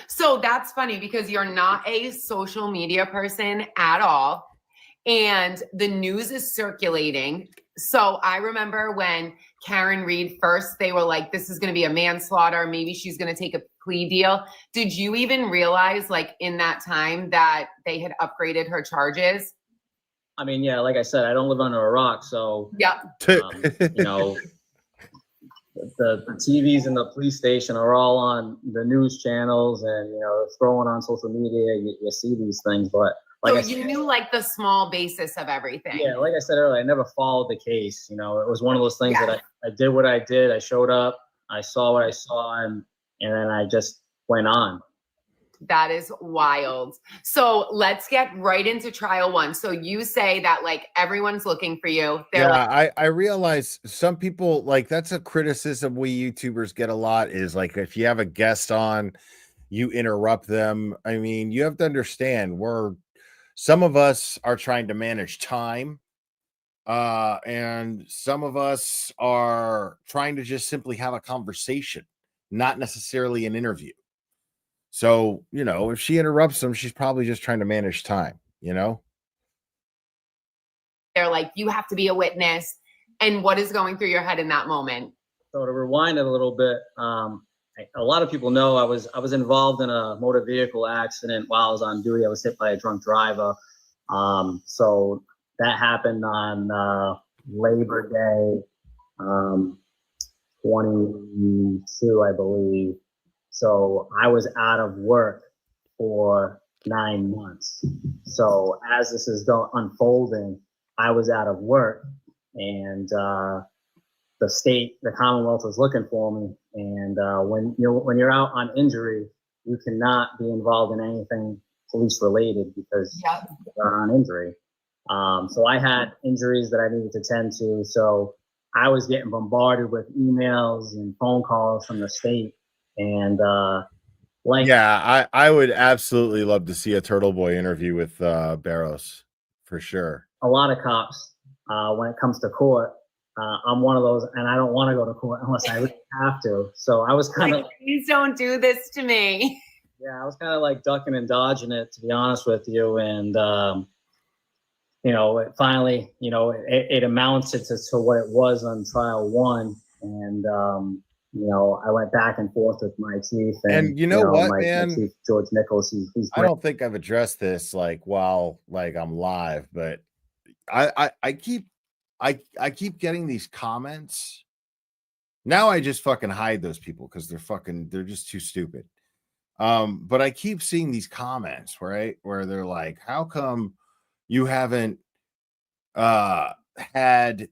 So that's funny because you're not a social media person at all. And the news is circulating. So I remember when Karen Reed first, they were like, this is going to be a manslaughter. Maybe she's going to take a plea deal. Did you even realize like in that time that they had upgraded her charges? I mean, yeah, like I said, I don't live under a rock. So, yeah, you know, the TVs in the police station are all on the news channels and, you know, throwing on social media. You see these things, but like so you knew like the small basis of everything. Yeah, like I said earlier, I never followed the case. You know, it was one of those things that I did what I did. I showed up, I saw what I saw, and then I just went on. That is wild. So let's get right into trial one. So you say that like everyone's looking for you. They're I realize some people like that's a criticism we YouTubers get a lot is like if you have a guest on, you interrupt them. I mean, you have to understand some of us are trying to manage time, and some of us are trying to just simply have a conversation, not necessarily an interview. So, you know, if she interrupts them, she's probably just trying to manage time, you know? They're like, you have to be a witness. And what is going through your head in that moment? So to rewind it a little bit, a lot of people know I was involved in a motor vehicle accident while I was on duty. I was hit by a drunk driver. So that happened on Labor Day, 22, I believe. So I was out of work for 9 months. So as this is unfolding, I was out of work, and the Commonwealth was looking for me. And when you're out on injury, you cannot be involved in anything police related because you're on injury. So I had injuries that I needed to tend to. So I was getting bombarded with emails and phone calls from the state. And I would absolutely love to see a Turtle Boy interview with Baros for sure. a lot of cops, when it comes to court, I'm one of those, and I don't want to go to court unless I really have to. So I was kind of, please don't do this to me. yeah, I was kind of like ducking and dodging it, to be honest with you. And, it finally, it amounted to what it was on trial one. And, I went back and forth with my chief. And you know what, my man? chief, George Nichols, he's I don't think I've addressed this while I'm live, but I keep getting these comments. Now I just fucking hide those people because they're just too stupid. But I keep seeing these comments, right, where they're like, how come you haven't had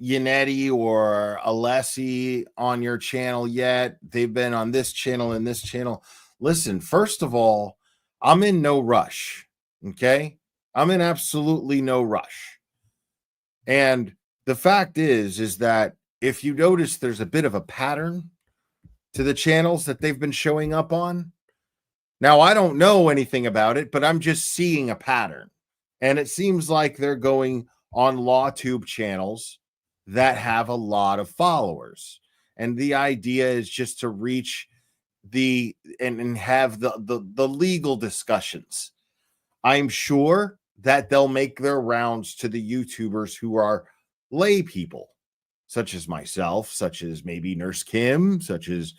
Yannetti or Alessi on your channel yet? They've been on this channel and this channel. Listen, first of all, I'm in no rush. Okay. I'm in absolutely no rush. And the fact is that if you notice, there's a bit of a pattern to the channels that they've been showing up on. Now, I don't know anything about it, but I'm just seeing a pattern. And it seems like they're going on LawTube channels that have a lot of followers. And the idea is just to reach and have the legal discussions. I'm sure that they'll make their rounds to the YouTubers who are lay people, such as myself, such as maybe Nurse Kim, such as,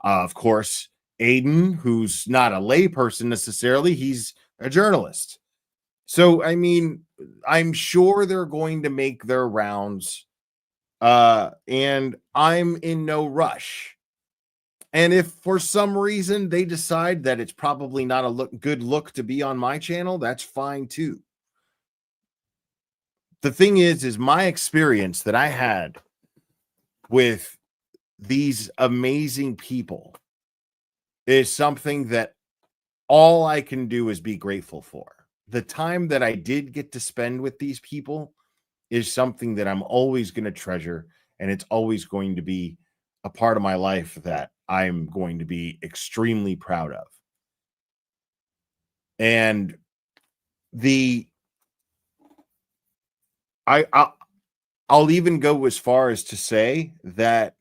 of course, Aiden, who's not a lay person necessarily. He's a journalist. So, I mean, I'm sure they're going to make their rounds, and I'm in no rush. And if for some reason they decide that it's probably not a good look to be on my channel, that's fine too. The thing is my experience that I had with these amazing people is something that all I can do is be grateful for. The time that I did get to spend with these people is something that I'm always going to treasure, and it's always going to be a part of my life that I'm going to be extremely proud of. And I'll even go as far as to say that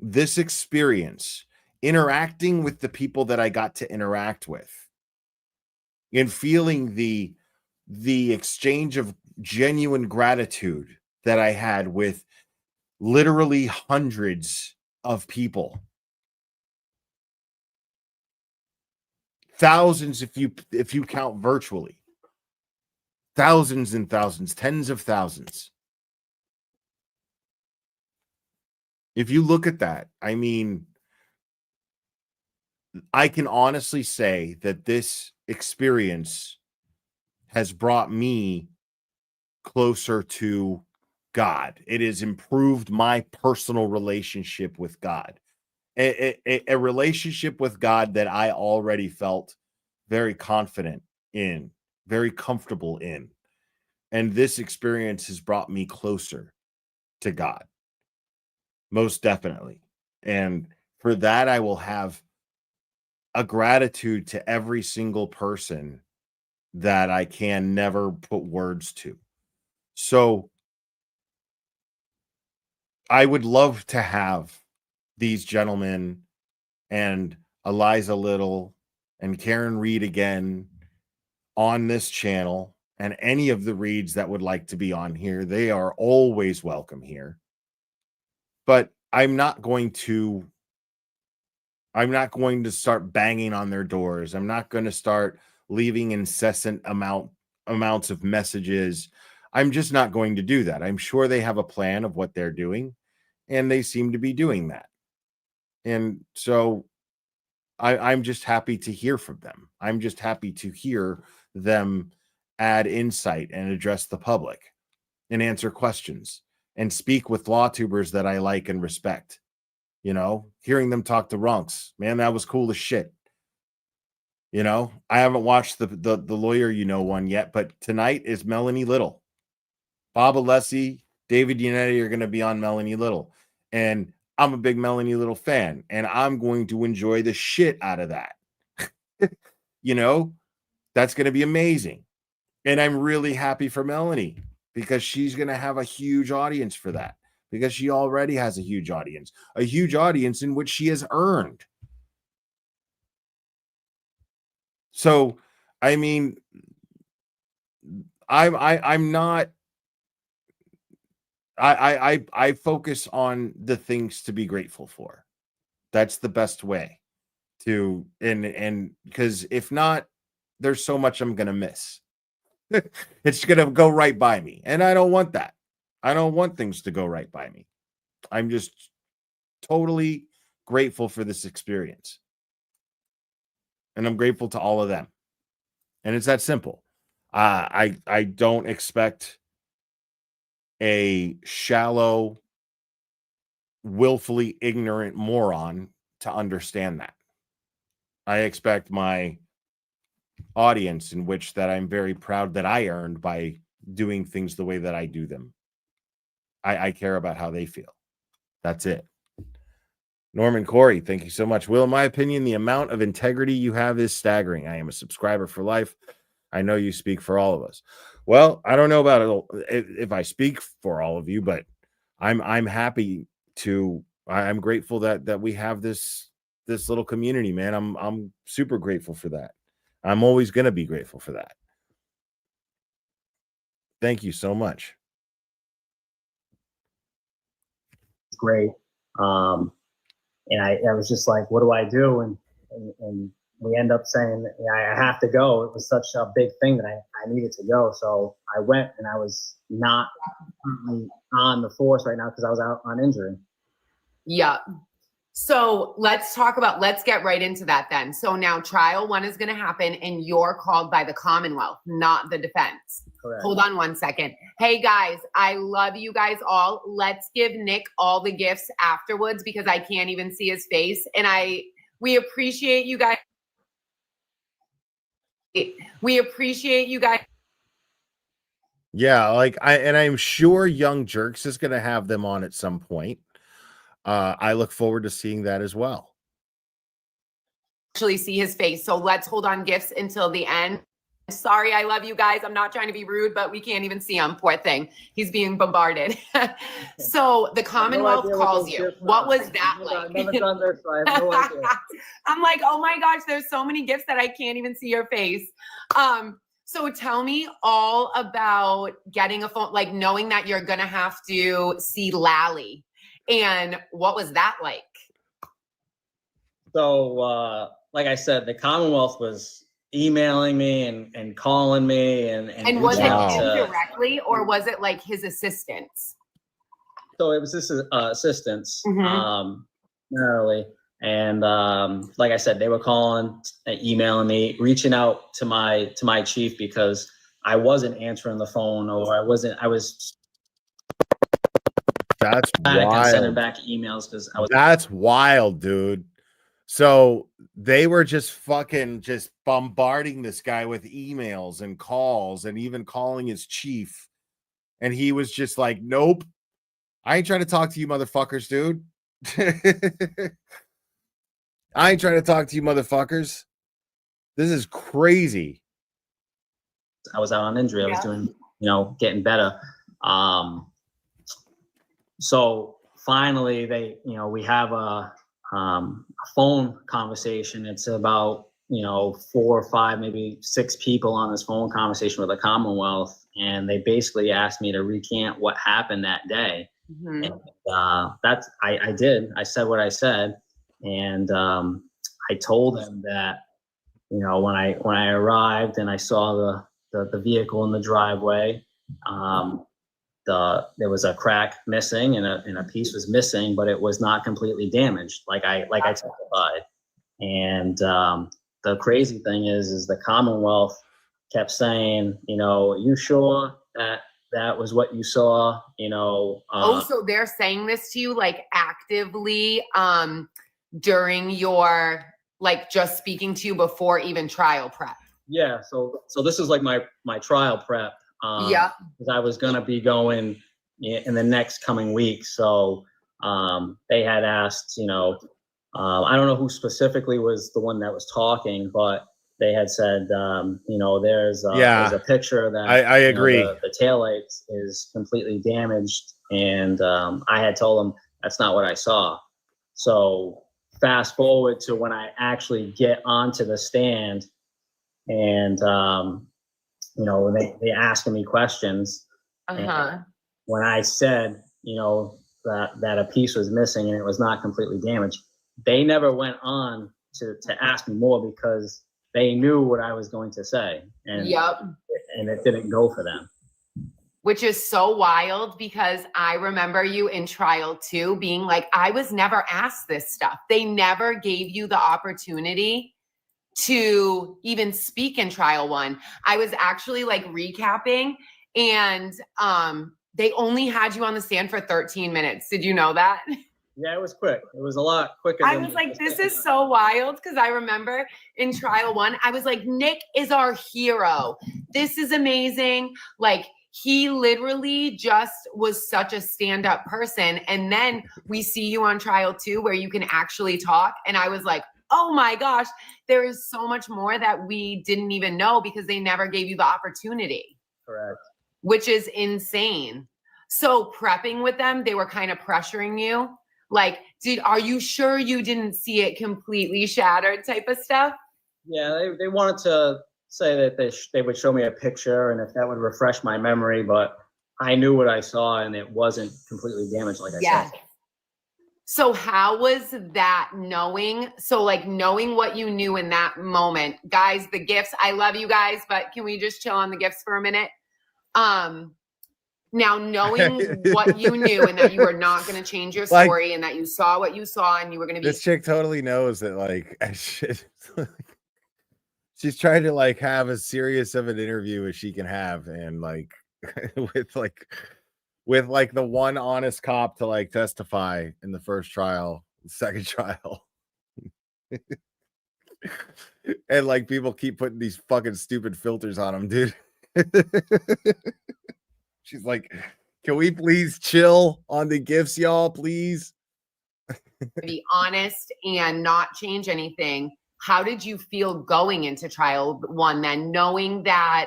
this experience, interacting with the people that I got to interact with, and feeling the exchange of genuine gratitude that I had with literally hundreds of people, thousands if you count virtually, thousands and thousands, tens of thousands. If you look at that, I mean, I can honestly say that this experience has brought me closer to God. It has improved my personal relationship with God. A relationship with God that I already felt very confident in, very comfortable in. And this experience has brought me closer to God. Most definitely. And for that, I will have a gratitude to every single person that I can never put words to. So I would love to have these gentlemen and Eliza Little and Karen Reed again on this channel, and any of the Reeds that would like to be on here. They are always welcome here. but I'm not going to start banging on their doors. I'm not going to start leaving incessant amounts of messages. I'm just not going to do that. I'm sure they have a plan of what they're doing, and they seem to be doing that. And so I'm just happy to hear from them. I'm just happy to hear them add insight and address the public and answer questions and speak with law tubers that I like and respect. You know, hearing them talk to Runks, man, that was cool as shit. You know, I haven't watched the lawyer, one yet, but tonight is Melanie Little. Bob Alessi, David Yannetti are going to be on Melanie Little. And I'm a big Melanie Little fan, and I'm going to enjoy the shit out of that. That's going to be amazing. And I'm really happy for Melanie because she's going to have a huge audience for that, because she already has a huge audience in which she has earned. So, I mean, I'm not. I focus on the things to be grateful for. That's the best way to, and because if not, there's so much I'm gonna miss. It's gonna go right by me, and I don't want that. I don't want things to go right by me. I'm just totally grateful for this experience, and I'm grateful to all of them. And it's that simple. I don't expect a shallow, willfully ignorant moron to understand that. I expect my audience, in which that I'm very proud that I earned by doing things the way that I do them. I care about how they feel. That's it. Norman Corey, thank you so much. Will, in my opinion, the amount of integrity you have is staggering. I am a subscriber for life. I know you speak for all of us. Well, I don't know about it if I speak for all of you, but I'm happy to. I'm grateful that we have this little community, man. I'm super grateful for that. I'm always going to be grateful for that. Thank you so much. It's great. And I was just like, what do I do? And we end up saying, I have to go. It was such a big thing that I needed to go. So I went, and I was not currently on the force right now because I was out on injury. Yeah. So let's get right into that then. So now trial 1 is going to happen, and you're called by the Commonwealth, not the defense. Correct. Hold on one second. Hey guys, I love you guys all. Let's give Nick all the gifts afterwards because I can't even see his face. And we appreciate you guys. We appreciate you guys. Yeah, I'm sure Young Jerks is going to have them on at some point. I look forward to seeing that as well. Actually see his face. So let's hold on gifts until the end. Sorry, I love you guys. I'm not trying to be rude, but we can't even see him. Poor thing. He's being bombarded. So the Commonwealth calls you. What was that like? I've never done this, so I have no idea. I'm like, oh my gosh, there's so many gifts that I can't even see your face. So tell me all about getting a phone, like knowing that you're going to have to see Lally. And what was that like? So, like I said, the Commonwealth was emailing me and calling me and was it him directly, or was it like his assistants? So it was his assistants, primarily. And like I said, they were calling, emailing me, reaching out to my chief because I wasn't answering the phone, or I was. That's wild. Sending back emails because I was. That's wild, dude. So they were just bombarding this guy with emails and calls, and even calling his chief. And he was just like, nope, I ain't trying to talk to you motherfuckers, dude. I ain't trying to talk to you motherfuckers. This is crazy. I was out on injury. I was doing, getting better. So finally we have a phone conversation. It's about, 4 or 5, maybe 6 people on this phone conversation with the Commonwealth. And they basically asked me to recant what happened that day. Mhm. And that's I did. I said what I said, and I told him that, you know, when I arrived and I saw the vehicle in the driveway, there was a crack missing and a piece was missing, but it was not completely damaged, like I testified. And the crazy thing is the Commonwealth kept saying, you know, "Are you sure that that was what you saw?" You know. So they're saying this to you like actively during your like just speaking to you before even trial prep. Yeah. So this is like my trial prep. Yeah. Because I was gonna be going in the next coming week. So they had asked, you know, I don't know who specifically was the one that was talking, but they had said, you know, there's a picture that I agree. You know, the taillights is completely damaged, and I had told them that's not what I saw. So fast forward to when I actually get onto the stand, and you know, they asking me questions. And when I said, you know, that a piece was missing and it was not completely damaged, they never went on to ask me more because they knew what I was going to say. And and it didn't go for them. Which is so wild because I remember you in trial 2 being like, I was never asked this stuff. They never gave you the opportunity to even speak in trial 1. I was actually like recapping, and they only had you on the stand for 13 minutes. Did you know that? Yeah, it was quick. It was a lot quicker. I was like, this is so wild because I remember in trial 1, I was like, Nick is our hero. This is amazing. Like, he literally just was such a stand-up person. And then we see you on trial 2 where you can actually talk. And I was like, oh my gosh, there is so much more that we didn't even know because they never gave you the opportunity. Correct. Which is insane. So prepping with them, they were kind of pressuring you. Like, are you sure you didn't see it completely shattered type of stuff? Yeah, they wanted to say that they would show me a picture and if that would refresh my memory, but I knew what I saw and it wasn't completely damaged, like I said. So how was that knowing? So like knowing what you knew in that moment, guys, the gifts, I love you guys, but can we just chill on the gifts for a minute? Now knowing what you knew and that you were not going to change your story and that you saw what you saw and you were going to be. This chick totally knows that like she's trying to like have as serious of an interview as she can have, and like with the one honest cop to like testify in the first trial, second trial. And like people keep putting these fucking stupid filters on them, dude. She's like, can we please chill on the gifts, y'all, please? Be honest and not change anything. How did you feel going into trial 1 then, knowing that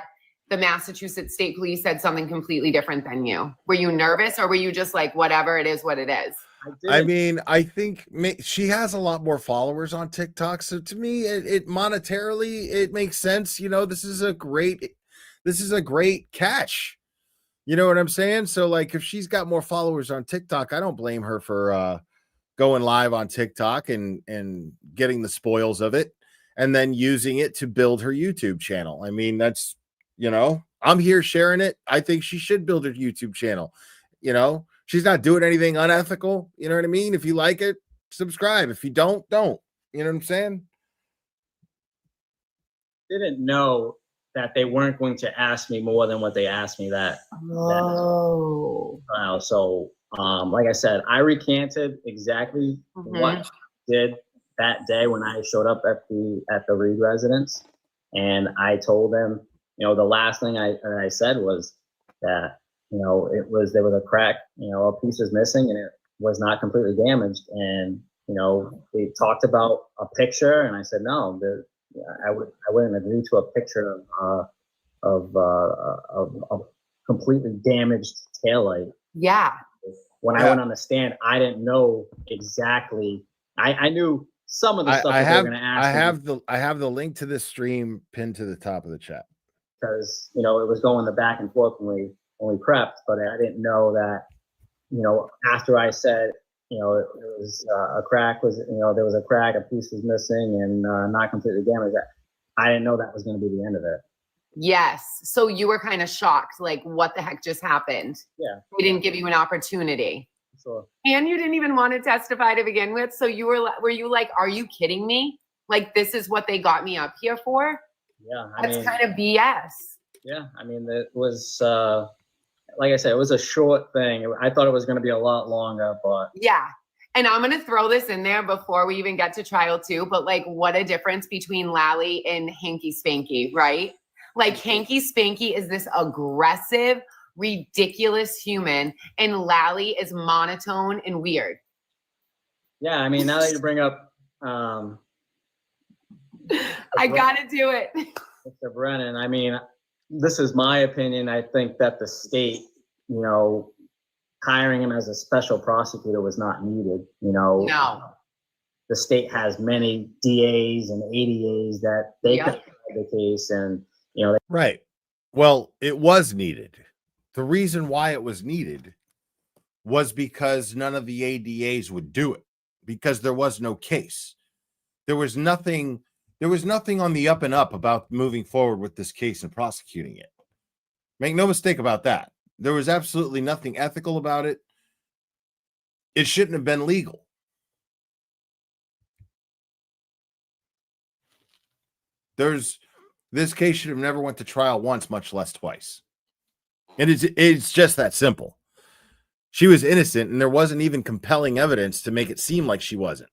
the Massachusetts State Police said something completely different than you? Were you nervous or were you just like, whatever, it is what it is? I mean, I think she has a lot more followers on TikTok. So to me, it monetarily, it makes sense. You know, this is a great catch. You know what I'm saying? So like if she's got more followers on TikTok, I don't blame her for going live on TikTok and getting the spoils of it and then using it to build her YouTube channel. I mean, that's, you know, I'm here sharing it. I think she should build her YouTube channel. You know, she's not doing anything unethical. You know what I mean? If you like it, subscribe. If you don't. You know what I'm saying? Didn't know that they weren't going to ask me more than what they asked me that. So, like I said, I recanted exactly what she did that day when I showed up at the Reed residence, and I told them, you know, the last thing I said was that, you know, there was a crack, you know, a piece was missing and it was not completely damaged, and you know, they talked about a picture, and I said no, I wouldn't agree to a picture of a completely damaged taillight. Yeah. When I went on the stand, I didn't know exactly. I knew some of the stuff that they were going to ask me. I have the link to this stream pinned to the top of the chat. Because, you know, it was going the back and forth when we prepped, but I didn't know that, after I said, it was a crack was, there was a crack, a piece was missing and not completely damaged. I didn't know that was going to be the end of it. Yes. So you were kind of shocked, like, what the heck just happened? Yeah. We didn't give you an opportunity. Sure. And you didn't even want to testify to begin with. So were you like, are you kidding me? Like, this is what they got me up here for? Yeah. That's kind of BS. Yeah. I mean, it was, like I said, it was a short thing. I thought it was going to be a lot longer, but. Yeah. And I'm going to throw this in there before we even get to trial too, but like, what a difference between Lally and Hanky Spanky, right? Like, Hanky Spanky is this aggressive, ridiculous human, and Lally is monotone and weird. Yeah, I mean, now that you bring up, I gotta do it. Mr. Brennan, I mean, this is my opinion. I think that the state, hiring him as a special prosecutor was not needed. No. The state has many DAs and ADAs that they can try the case, and right. Well, it was needed. The reason why it was needed was because none of the ADAs would do it, because there was no case. There was nothing on the up and up about moving forward with this case and prosecuting it. Make no mistake about that. There was absolutely nothing ethical about it. It shouldn't have been legal. This case should have never went to trial once, much less twice. And it's just that simple. She was innocent, and there wasn't even compelling evidence to make it seem like she wasn't.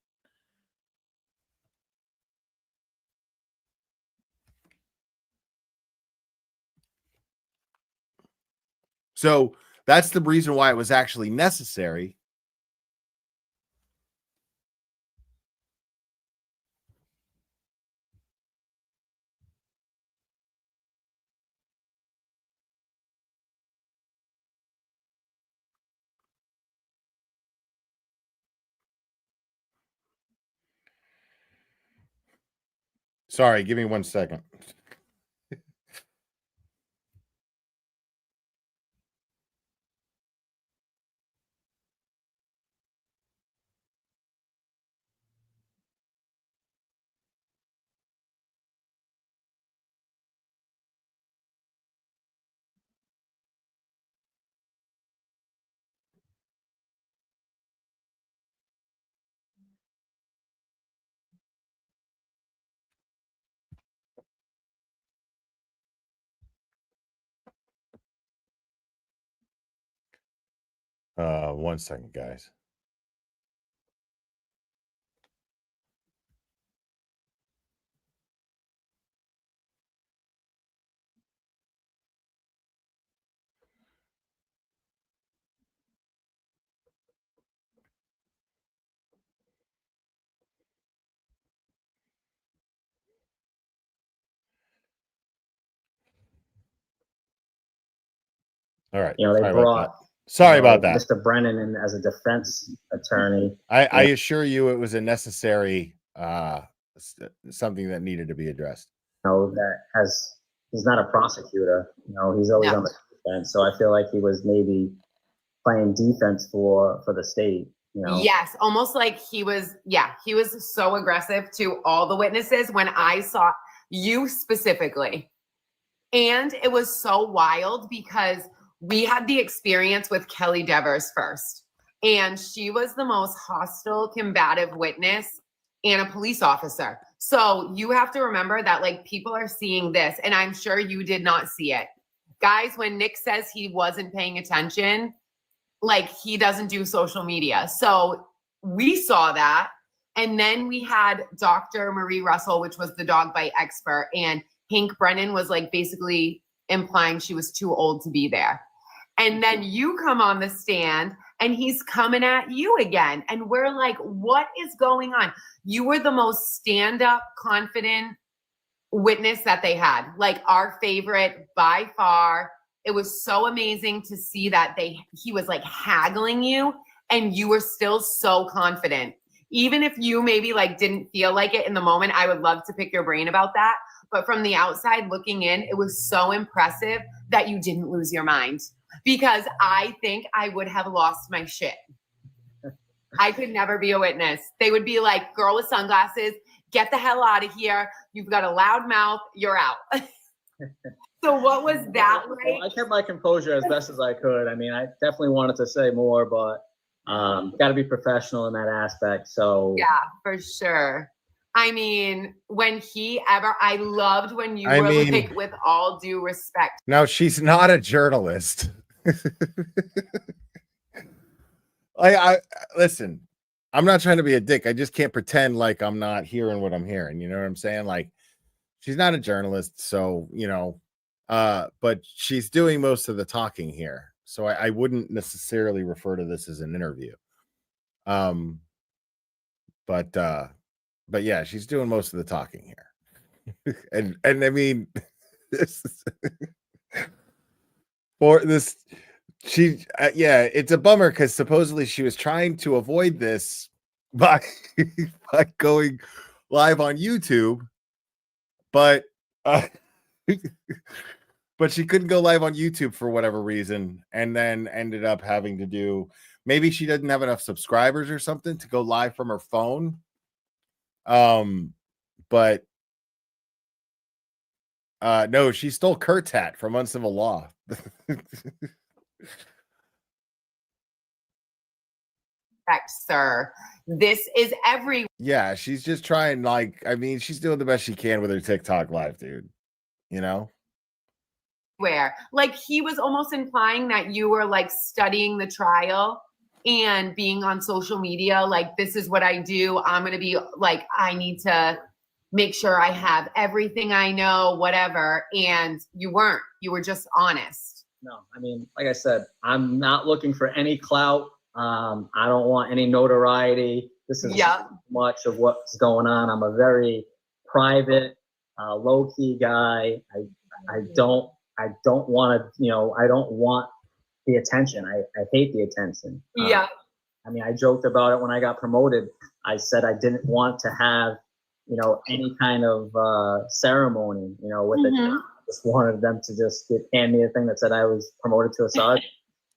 So that's the reason why it was actually necessary. Sorry, give me 1 second. One second, guys. All right. they brought Sorry about that. Mr. Brennan in as a defense attorney. I assure you it was a necessary something that needed to be addressed. He's not a prosecutor. He's always on the defense. So I feel like he was maybe playing defense for the state. Yes, almost like he was so aggressive to all the witnesses when I saw you specifically. And it was so wild because we had the experience with Kelly Devers first, and she was the most hostile, combative witness and a police officer. So you have to remember that, like, people are seeing this, and I'm sure you did not see it. Guys, when Nick says he wasn't paying attention, like, he doesn't do social media. So we saw that. And then we had Dr. Marie Russell, which was the dog bite expert, and Hank Brennan was like basically implying she was too old to be there. And then you come on the stand and he's coming at you again. And we're like, what is going on? You were the most stand-up, confident witness that they had, like our favorite by far. It was so amazing to see that he was like haggling you and you were still so confident. Even if you maybe like didn't feel like it in the moment, I would love to pick your brain about that. But from the outside looking in, it was so impressive that you didn't lose your mind. because I think I would have lost my shit. I could never be a witness. They would be like, girl with sunglasses, get the hell out of here. You've got a loud mouth. You're out. So what was that like? Well, I kept my composure as best as I could. I mean, I definitely wanted to say more, but got to be professional in that aspect. So Yeah, for sure. I mean, I loved when you were like, with all due respect. Now, she's not a journalist. I listen, I'm not trying to be a dick. I just can't pretend like I'm not hearing what I'm hearing. You know what I'm saying? Like, she's not a journalist, so but she's doing most of the talking here. So I wouldn't necessarily refer to this as an interview. But yeah, she's doing most of the talking here. and I mean, for this, it's a bummer because supposedly she was trying to avoid this by going live on YouTube, but but she couldn't go live on YouTube for whatever reason, and then ended up having to do, maybe she didn't have enough subscribers or something to go live from her phone. But no, she stole Kurt's hat from Uncivil Law. Sir, this is Yeah, she's just trying, like, I mean, she's doing the best she can with her TikTok live, dude. You know? everywhere. Like, he was almost implying that you were like studying the trial and being on social media. Like, this is what I do. I'm going to be like, I need to make sure I have everything I know, whatever. And you weren't. You were just honest. no, I mean, like I said, I'm not looking for any clout. I don't want any notoriety. This is much of what's going on. I'm a very private, low-key guy. I don't want to, I don't want the attention. I hate the attention. I mean, I joked about it when I got promoted. I said I didn't want to have, any kind of ceremony, with it. Just wanted them to just hand me a thing that said I was promoted to a sergeant.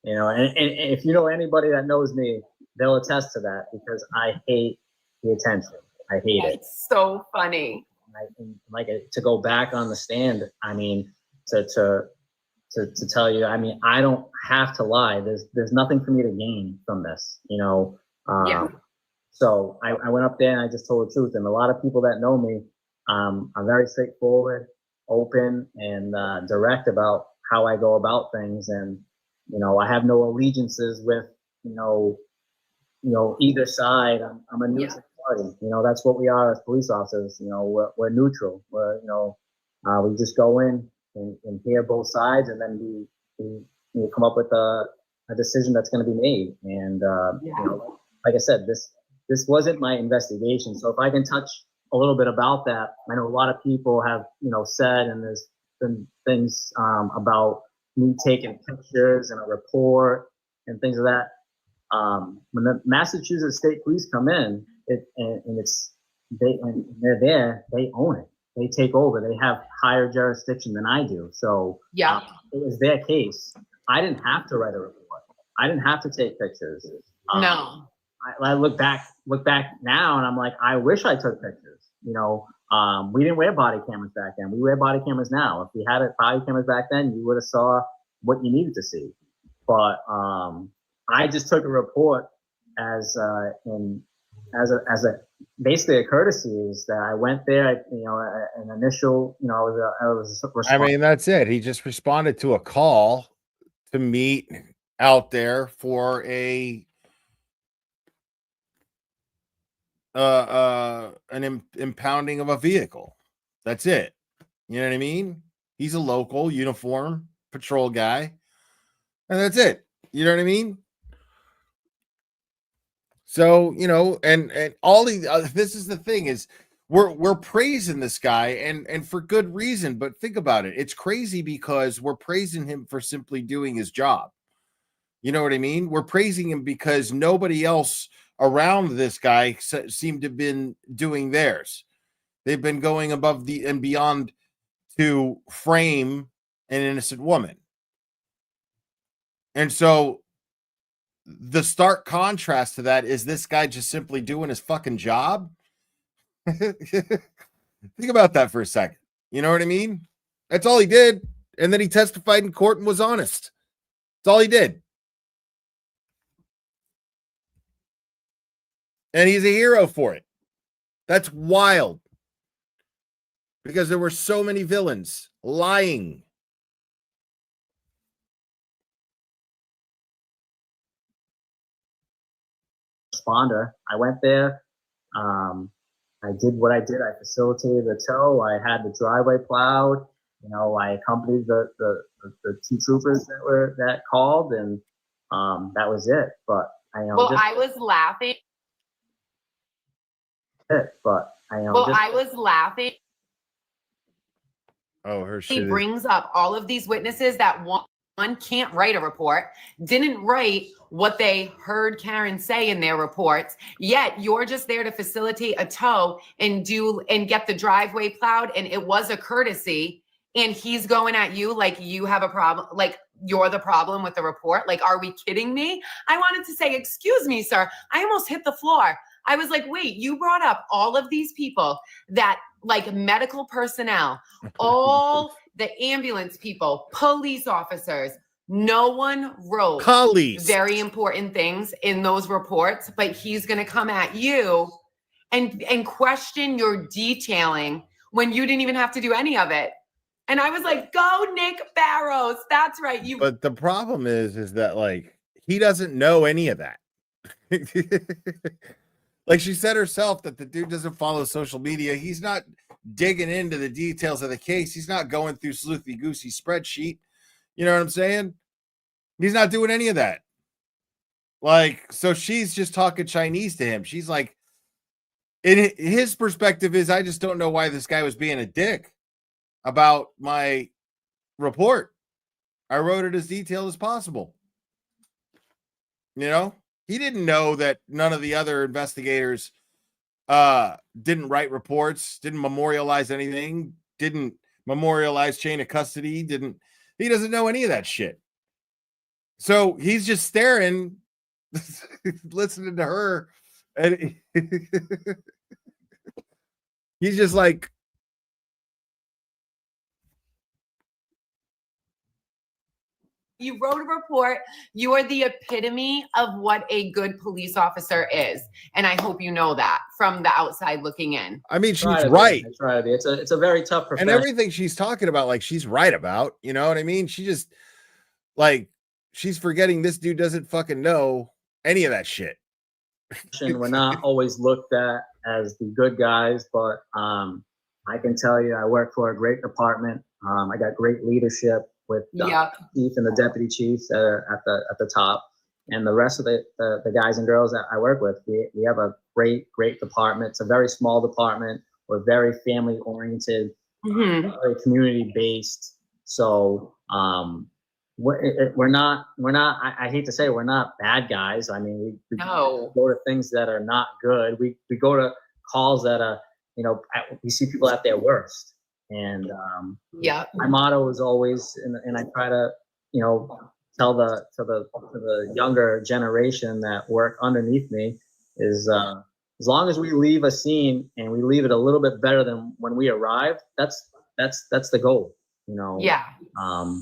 And if you know anybody that knows me, they'll attest to that because I hate the attention. I hate it. It's so funny. To go back on the stand, I mean, to tell you, I mean, I don't have to lie. There's nothing for me to gain from this, So I went up there and I just told the truth. And a lot of people that know me, I'm very straightforward, open, and direct about how I go about things. And I have no allegiances with either side. I'm a neutral party. That's what we are as police officers. We're neutral. We just go in and hear both sides, and then we come up with a decision that's going to be made. And like I said, this wasn't my investigation. So if I can touch a little bit about that, I know a lot of people have said, and there's been things about me taking pictures and a report and things of that. When the Massachusetts State Police come in, and they're there, they own it. They take over. They have higher jurisdiction than I do. So it was their case. I didn't have to write a report. I didn't have to take pictures. No. I look back now, and I'm like, I wish I took pictures. We didn't wear body cameras back then. We wear body cameras now. If we had body cameras back then, you would have saw what you needed to see. But I just took a report as basically a courtesy. Is that I went there, an initial, I was I mean, that's it. He just responded to a call to meet out there for an impounding of a vehicle. That's it. You know what I mean? He's a local uniform patrol guy, and that's it. You know what I mean? So, and all the this is the thing is we're praising this guy and for good reason, but think about it. It's crazy because we're praising him for simply doing his job. You know what I mean? We're praising him because nobody else around this guy seemed to have been doing theirs. They've been going above and beyond to frame an innocent woman. And so the stark contrast to that is this guy just simply doing his fucking job. Think about that for a second. You know what I mean? That's all he did. And then he testified in court and was honest. That's all he did. And he's a hero for it. That's wild. Because there were so many villains lying. Responder. I went there. I did what I did. I facilitated the tow. I had the driveway plowed. You know, I accompanied the two troopers that called, and that was it. But I I was laughing. I was laughing. Oh, her shit. He brings up all of these witnesses that one can't write a report, didn't write what they heard Karen say in their reports, yet you're just there to facilitate a tow and get the driveway plowed, and it was a courtesy, and he's going at you like you have a problem, like you're the problem with the report. Like, are we kidding me? I wanted to say, excuse me, sir. I almost hit the floor. I was like, wait, you brought up all of these people that, like, medical personnel, all the ambulance people, police officers. No one wrote very important things in those reports, but he's going to come at you and question your detailing when you didn't even have to do any of it. And I was like, go Nick Baros. That's right. But the problem is that, like, he doesn't know any of that. Like she said herself, that the dude doesn't follow social media. He's not digging into the details of the case. He's not going through sleuthy goosey spreadsheet. You know what I'm saying? He's not doing any of that. Like, so she's just talking Chinese to him. She's like, in his perspective is, I just don't know why this guy was being a dick about my report. I wrote it as detailed as possible. You know? He didn't know that none of the other investigators didn't write reports, didn't memorialize anything, didn't memorialize chain of custody, he doesn't know any of that shit. So he's just staring, listening to her, and he's just like, you wrote a report. You are the epitome of what a good police officer is. And I hope you know that from the outside looking in. I mean, she's right. I try to be. It's a very tough profession. And everything she's talking about, like, she's right about, you know what I mean? She just, like, she's forgetting this dude doesn't fucking know any of that shit. We're not always looked at as the good guys, but I can tell you I work for a great department. I got great leadership with the chief and the deputy chiefs that are at the top, and the rest of the guys and girls that I work with. We have a great department. It's a very small department. We're very family oriented, very community based. So we're not. I hate to say we're not bad guys. I mean, we go to things that are not good. We go to calls that are, you know, we see people at their worst. And my motto is always, and I try to, you know, tell to the younger generation that work underneath me is, as long as we leave a scene and we leave it a little bit better than when we arrived, that's the goal, you know. Yeah.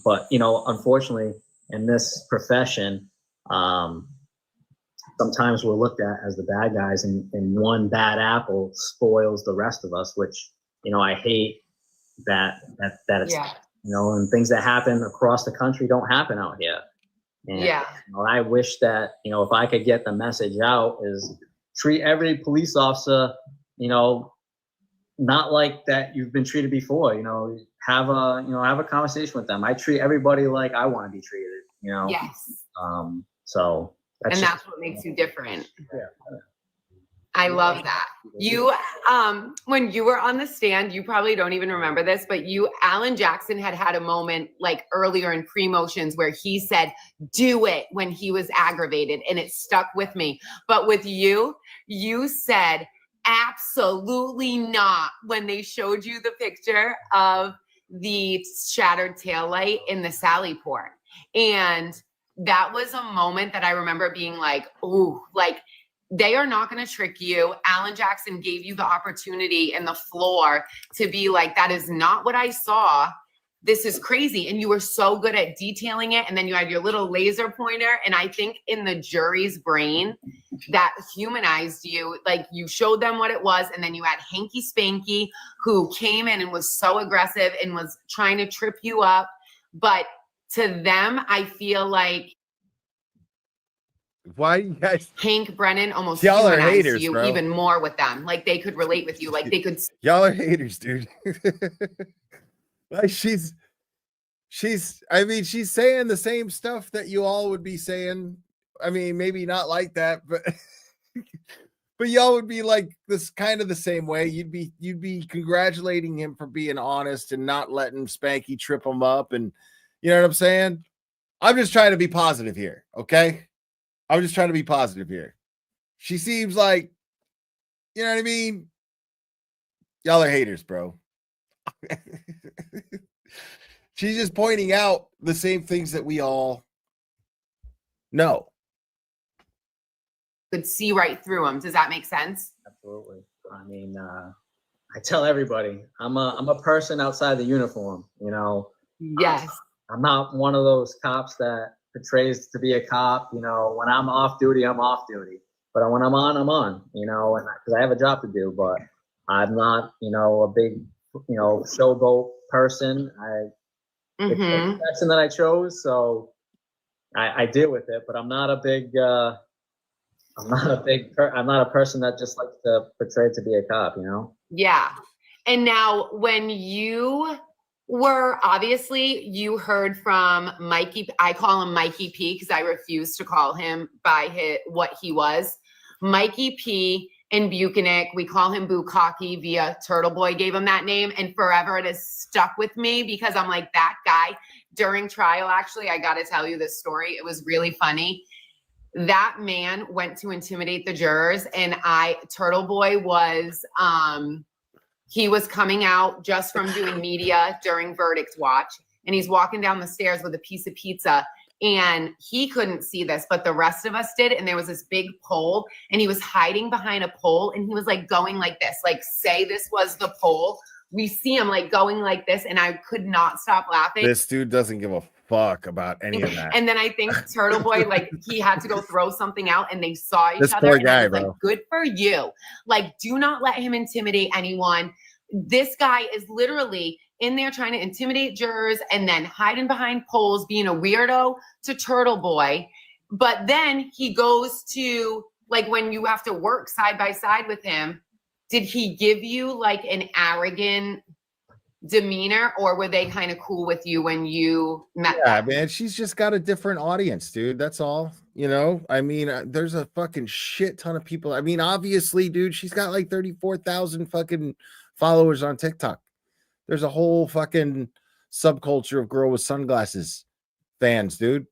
But you know, unfortunately, in this profession, sometimes we're looked at as the bad guys, and one bad apple spoils the rest of us, which, you know, I hate. That it's, you know, and things that happen across the country don't happen out here. And, you know, I wish that, you know, if I could get the message out, is treat every police officer, you know, not like that you've been treated before. You know, have a conversation with them. I treat everybody like I want to be treated. You know. Yes. So. That's what makes you different. Yeah. I love that. You, when you were on the stand, you probably don't even remember this, but Alan Jackson had a moment like earlier in pre-motions where he said, do it, when he was aggravated, and it stuck with me. But with you said, absolutely not, when they showed you the picture of the shattered taillight in the Sally port. And that was a moment that I remember being like, ooh, like they are not going to trick you. Alan Jackson gave you the opportunity and the floor to be like, that is not what I saw. This is crazy. And you were so good at detailing it. And then you had your little laser pointer. And I think in the jury's brain that humanized you, like you showed them what it was. And then you had Hanky Spanky who came in and was so aggressive and was trying to trip you up. But to them, I feel like Why you guys? Hank Brennan almost Y'all are humanized haters, you bro. even more with them. Like they could relate with you. Like they could. Y'all are haters, dude. Like she's I mean, she's saying the same stuff that you all would be saying. I mean, maybe not like that, but but y'all would be like this kind of the same way. You'd be congratulating him for being honest and not letting Spanky trip him up. And you know what I'm saying? I'm just trying to be positive here, okay? I'm just trying to be positive here. She seems like, you know what I mean? Y'all are haters, bro. She's just pointing out the same things that we all know. Could see right through them. Does that make sense? Absolutely. I mean, I tell everybody, I'm a person outside the uniform. You know. Yes. I'm not one of those cops that portrays to be a cop. You know, when I'm off duty, I'm off duty. But when I'm on, I'm on. You know, and because I have a job to do. But I'm not, you know, a big, you know, showboat person. It's the profession that I chose, so I deal with it. But I'm not a big. I'm not a person that just likes to portray to be a cop. You know. Yeah. And now when you were obviously you heard from Mikey, I call him Mikey P because I refuse to call him by what he was. Mikey P in Buchanan, we call him Bukkake via Turtle Boy gave him that name. And forever it has stuck with me because I'm like that guy during trial. Actually, I got to tell you this story. It was really funny. That man went to intimidate the jurors and Turtle Boy was, he was coming out just from doing media during verdict watch and he's walking down the stairs with a piece of pizza and he couldn't see this, but the rest of us did. And there was this big pole and he was hiding behind a pole and he was like going like this, like say this was the pole. We see him like going like this and I could not stop laughing. This dude doesn't give a fuck about any of that. And then I think Turtle Boy, like he had to go throw something out and they saw each This other. poor and guy, I was bro. like, good for you. Like, do not let him intimidate anyone. This guy is literally in there trying to intimidate jurors and then hiding behind poles, being a weirdo to Turtle Boy. But then he goes to like when you have to work side by side with him, did he give you like an arrogant demeanor or were they kind of cool with you when you met them? Man, she's just got a different audience, dude. That's all. You know, I mean, there's a fucking shit ton of people. I mean, obviously, dude, she's got like 34,000 fucking followers on TikTok. There's a whole fucking subculture of girl with sunglasses fans, dude.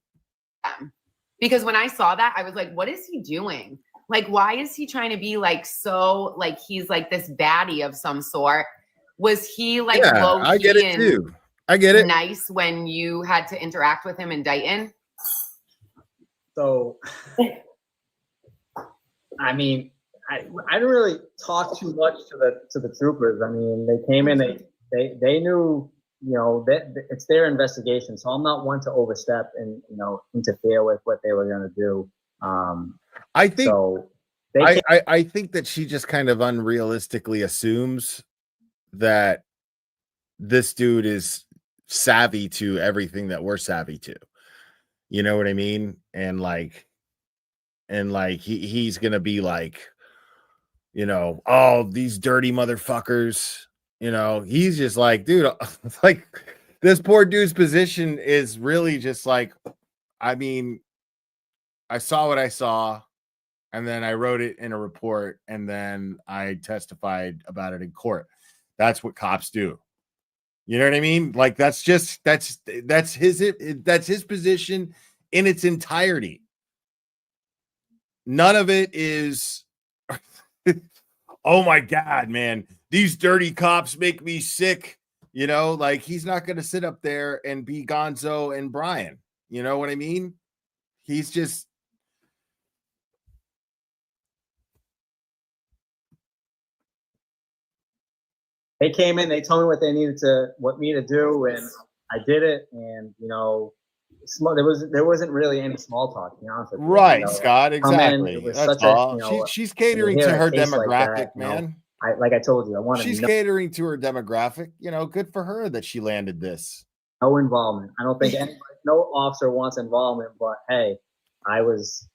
Because when I saw that, I was like, what is he doing? Like, why is he trying to be like so like he's like this baddie of some sort? Was he like low key I get it too. I get it. Nice when you had to interact with him in Dayton? So, I mean, I didn't really talk too much to the troopers. I mean, they came in, they knew, you know, that it's their investigation. So I'm not one to overstep and, you know, interfere with what they were going to do. I think so I think that she just kind of unrealistically assumes that this dude is savvy to everything that we're savvy to. You know what I mean? And like he's gonna be like, you know, oh, these dirty motherfuckers. You know, he's just like, dude, like this poor dude's position is really just like, I mean, I saw what I saw, and then I wrote it in a report, and then I testified about it in court. That's what cops do. You know what I mean? Like that's his position in its entirety. None of it is oh my God, man, these dirty cops make me sick. You know, like he's not going to sit up there and be Gonzo and Brian. You know what I mean? He's just They came in, they told me what me to do, and I did it. And there wasn't really any small talk, to be honest with you. right, Scott. Exactly. It was That's such all. a, She's when you catering hear to a her case like demographic, that, man. like I told you, I wanted She's catering to her demographic. Good for her that she landed this. no involvement. I don't think no officer wants involvement, but hey, I was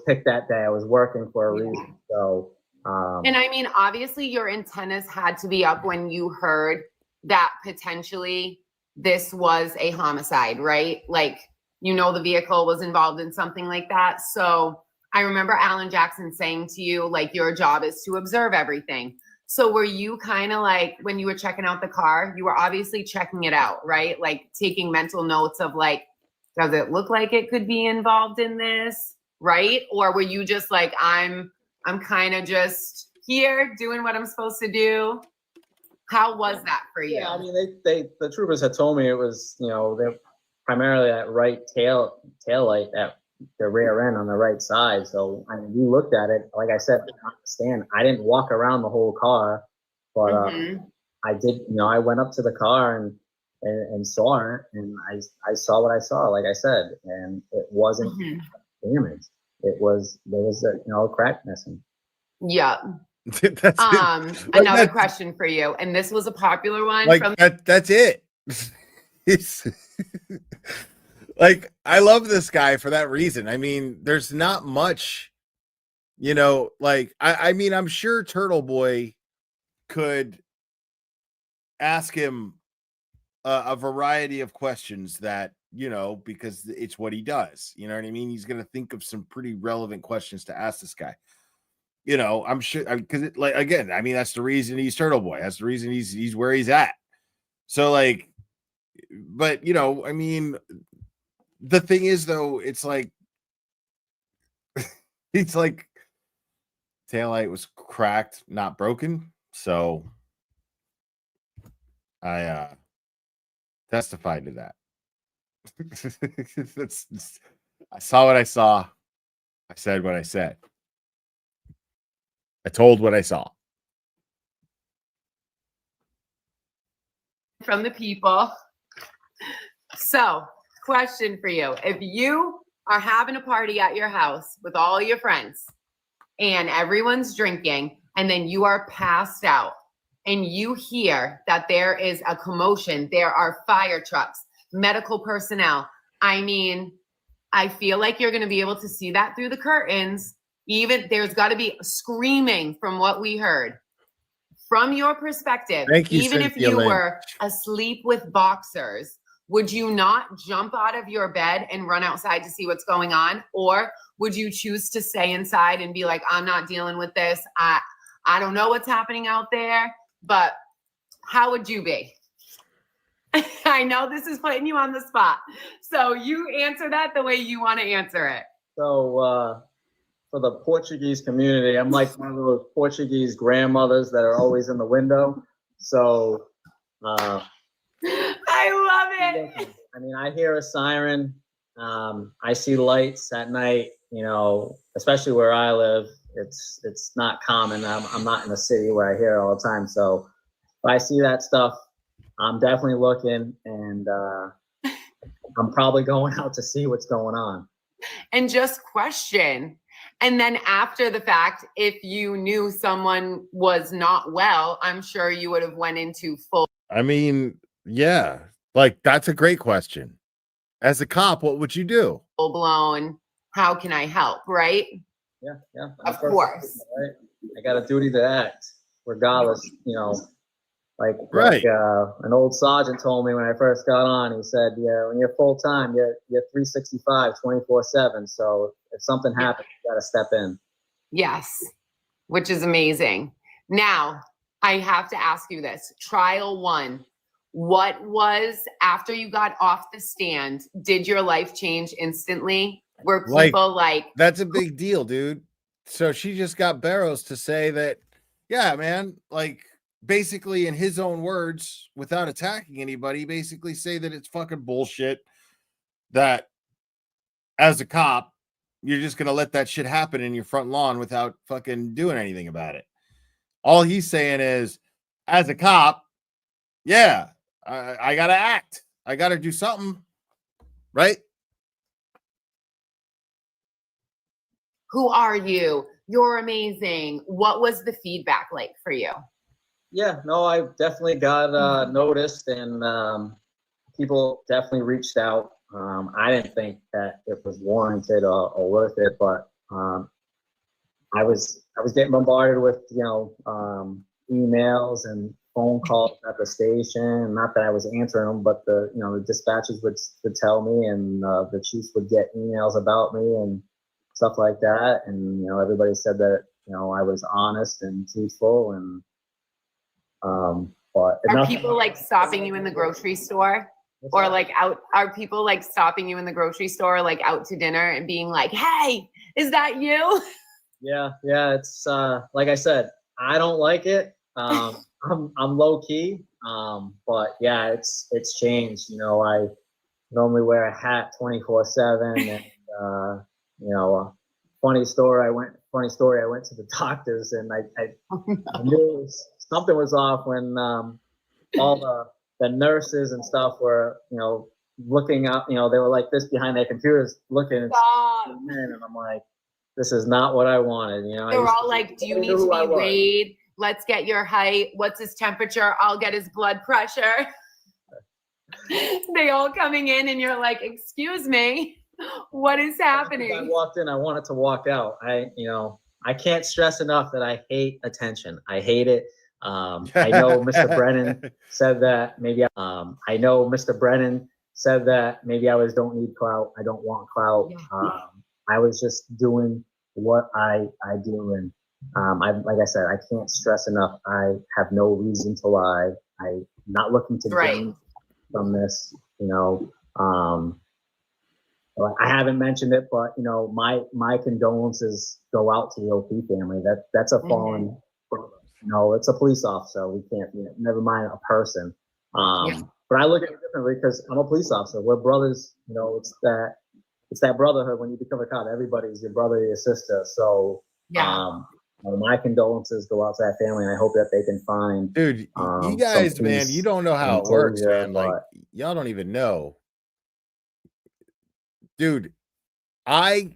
picked that day. I was working for a reason. So and I mean, obviously your antennas had to be up when you heard that potentially this was a homicide, right? Like, the vehicle was involved in something like that. So I remember Alan Jackson saying to you, like, your job is to observe everything. So were you kind of like, when you were checking out the car, you were obviously checking it out, right? Like taking mental notes of like, does it look like it could be involved in this, right? Or were you just like, I'm kind of just here doing what I'm supposed to do? How was that for you? yeah, I mean, the troopers had told me it was, they're primarily that right tail light at the rear end on the right side. So I mean, we looked at it. Like I said, I understand. I didn't walk around the whole car, but I did. I went up to the car and saw it, and I saw what I saw. Like I said, and it wasn't damaged. There was a crack missing. Yeah. That's Another question for you, and this was a popular one. Like that's it. It's like, I love this guy for that reason. I mean, there's not much, like, I mean, I'm sure Turtle Boy could ask him a variety of questions that, because it's what he does. You know what I mean? He's going to think of some pretty relevant questions to ask this guy. I'm sure, because like, again, I mean, that's the reason he's Turtle Boy. That's the reason he's where he's at. So like, but I mean, the thing is though, it's like taillight was cracked, not broken. So I testified to that. I saw what I saw. I said what I said. I told what I saw. From the people. So, question for you. If you are having a party at your house with all your friends and everyone's drinking, and then you are passed out and you hear that there is a commotion, there are fire trucks, medical personnel. I mean, I feel like you're going to be able to see that through the curtains. Even there's got to be screaming from what we heard. From your perspective, Thank you, even if Cynthia you Lynch. were asleep with boxers, would you not jump out of your bed and run outside to see what's going on? Or would you choose to stay inside and be like, I'm not dealing with this. I don't know what's happening out there, but how would you be? I know this is putting you on the spot. So you answer that the way you want to answer it. So for the Portuguese community, I'm like one of those Portuguese grandmothers that are always in the window. So I love it. I mean, I hear a siren. I see lights at night, especially where I live. It's not common. I'm not in a city where I hear it all the time. So if I see that stuff, I'm definitely looking, and I'm probably going out to see what's going on. And just question. And then after the fact, if you knew someone was not well, I'm sure you would have went into full. I mean, yeah, like that's a great question. As a cop, what would you do? Full blown, how can I help, right? Yeah. Of course. Right? I got a duty to act, regardless, Like an old sergeant told me when I first got on, he said, yeah, when you're full time, you're 365, 24/7. So if something happens, you got to step in. Yes, which is amazing. Now, I have to ask you this. Trial 1, what was, after you got off the stand, did your life change instantly? Were people like that's a big deal, dude. So she just got Baros to say that, yeah, man, like, basically in his own words, without attacking anybody, basically say that it's fucking bullshit, that as a cop, you're just going to let that shit happen in your front lawn without fucking doing anything about it. All he's saying is, as a cop, yeah, I got to act. I got to do something, right? Who are you? You're amazing. What was the feedback like for you? Yeah, no, I definitely got noticed, and people definitely reached out. I didn't think that it was warranted or worth it, but I was getting bombarded with emails and phone calls at the station. Not that I was answering them, but the dispatchers would tell me, and the chiefs would get emails about me and stuff like that. And everybody said that I was honest and truthful, and but are people like stopping you in the grocery store? Or like are people like stopping you in the grocery store, like out to dinner and being like, hey, is that you? Yeah, it's like I said, I don't like it. I'm low key. But yeah, it's changed. I normally wear a hat 24/7, and funny story, I went to the doctors, and I knew something was off when all the nurses and stuff were, looking up, they were like this behind their computers looking, and I'm like, this is not what I wanted. They were all like, do you need to be weighed? Let's get your height. What's his temperature? I'll get his blood pressure. They all coming in, and you're like, excuse me, what is happening? I walked in, I wanted to walk out. I can't stress enough that I hate attention. I hate it. I know Mr. Brennan said that maybe I know Mr. Brennan said that maybe I don't need clout. I don't want clout. Yeah. I was just doing what I do, and like I said, I can't stress enough. I have no reason to lie. I'm not looking to gain from this. I haven't mentioned it, but my condolences go out to the OP family. That's a fallen. It's a police officer. We can't, never mind a person. But I look at it differently because I'm a police officer. We're brothers. It's that brotherhood when you become a cop. Everybody's your brother, your sister. So, my condolences go out to that family, and I hope that they can find. Dude, you guys, man, you don't know how it works, man. Like, y'all don't even know. Dude, I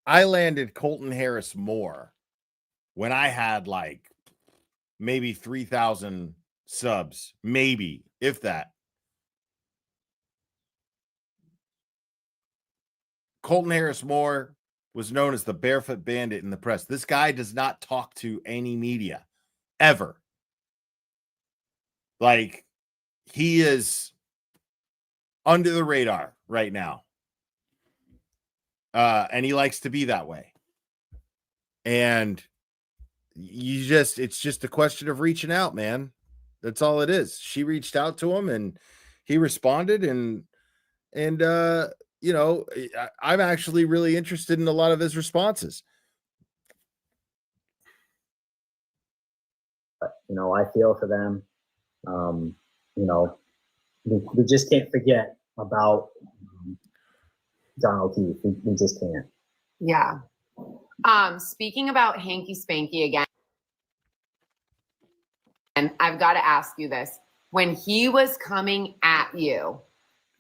landed Colton Harris Moore when I had like maybe 3,000 subs, maybe, if that. Colton Harris Moore was known as the Barefoot Bandit in the press. This guy does not talk to any media ever. Like, he is under the radar right now. And he likes to be that way. And it's just a question of reaching out, man. That's all it is. She reached out to him, and he responded, and I'm actually really interested in a lot of his responses. I feel for them. We just can't forget about John O'Keefe. We just can't. Yeah. Speaking about Hanky Spanky again, and I've got to ask you this. When he was coming at you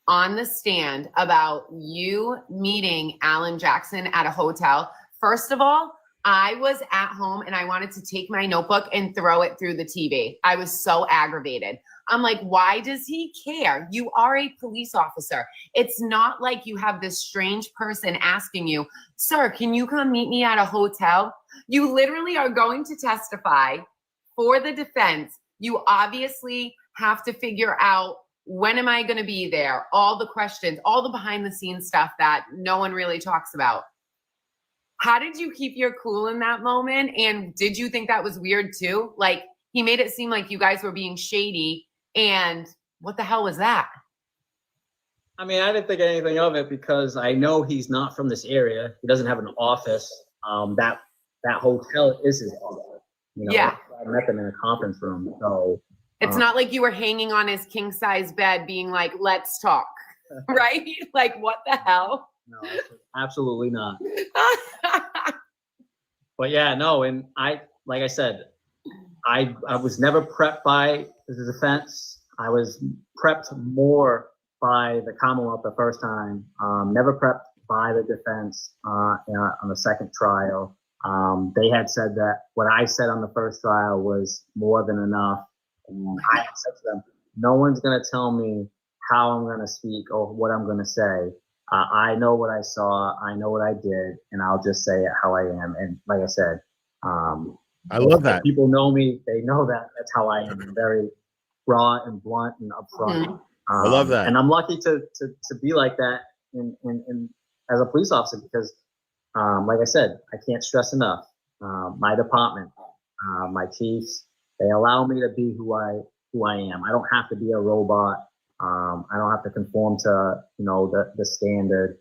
on the stand about you meeting Alan Jackson at a hotel, first of all, I was at home and I wanted to take my notebook and throw it through the TV. I was so aggravated. I'm like, why does he care? You are a police officer. It's not like you have this strange person asking you, sir, can you come meet me at a hotel? You literally are going to testify for the defense. You obviously have to figure out, when am I going to be there? All the questions, all the behind the scenes stuff that no one really talks about. How did you keep your cool in that moment? And did you think that was weird too? Like, he made it seem like you guys were being shady. And what the hell was that? I mean, I didn't think anything of it because I know he's not from this area. He doesn't have an office. That hotel is his office. Yeah. I met them in a conference room. So it's not like you were hanging on his king size bed being like, let's talk. right? Like, what the hell? No, absolutely not. But yeah, no, and like I said, I was never prepped by the defense. I was prepped more by the Commonwealth the first time. Never prepped by the defense on the second trial. They had said that what I said on the first trial was more than enough. And I had said to them, no one's going to tell me how I'm going to speak or what I'm going to say. I know what I saw. I know what I did, and I'll just say it how I am. And like I said, I love that. People know me. They know that that's how I am. I'm very raw and blunt and upfront. I love that. And I'm lucky to be like that in as a police officer because, like I said, I can't stress enough. My department, my chiefs, they allow me to be who I am. I don't have to be a robot. I don't have to conform to the standard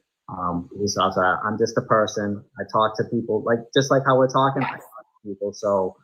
police officer. I'm just a person. I talk to people just like how we're talking. I talk to people. So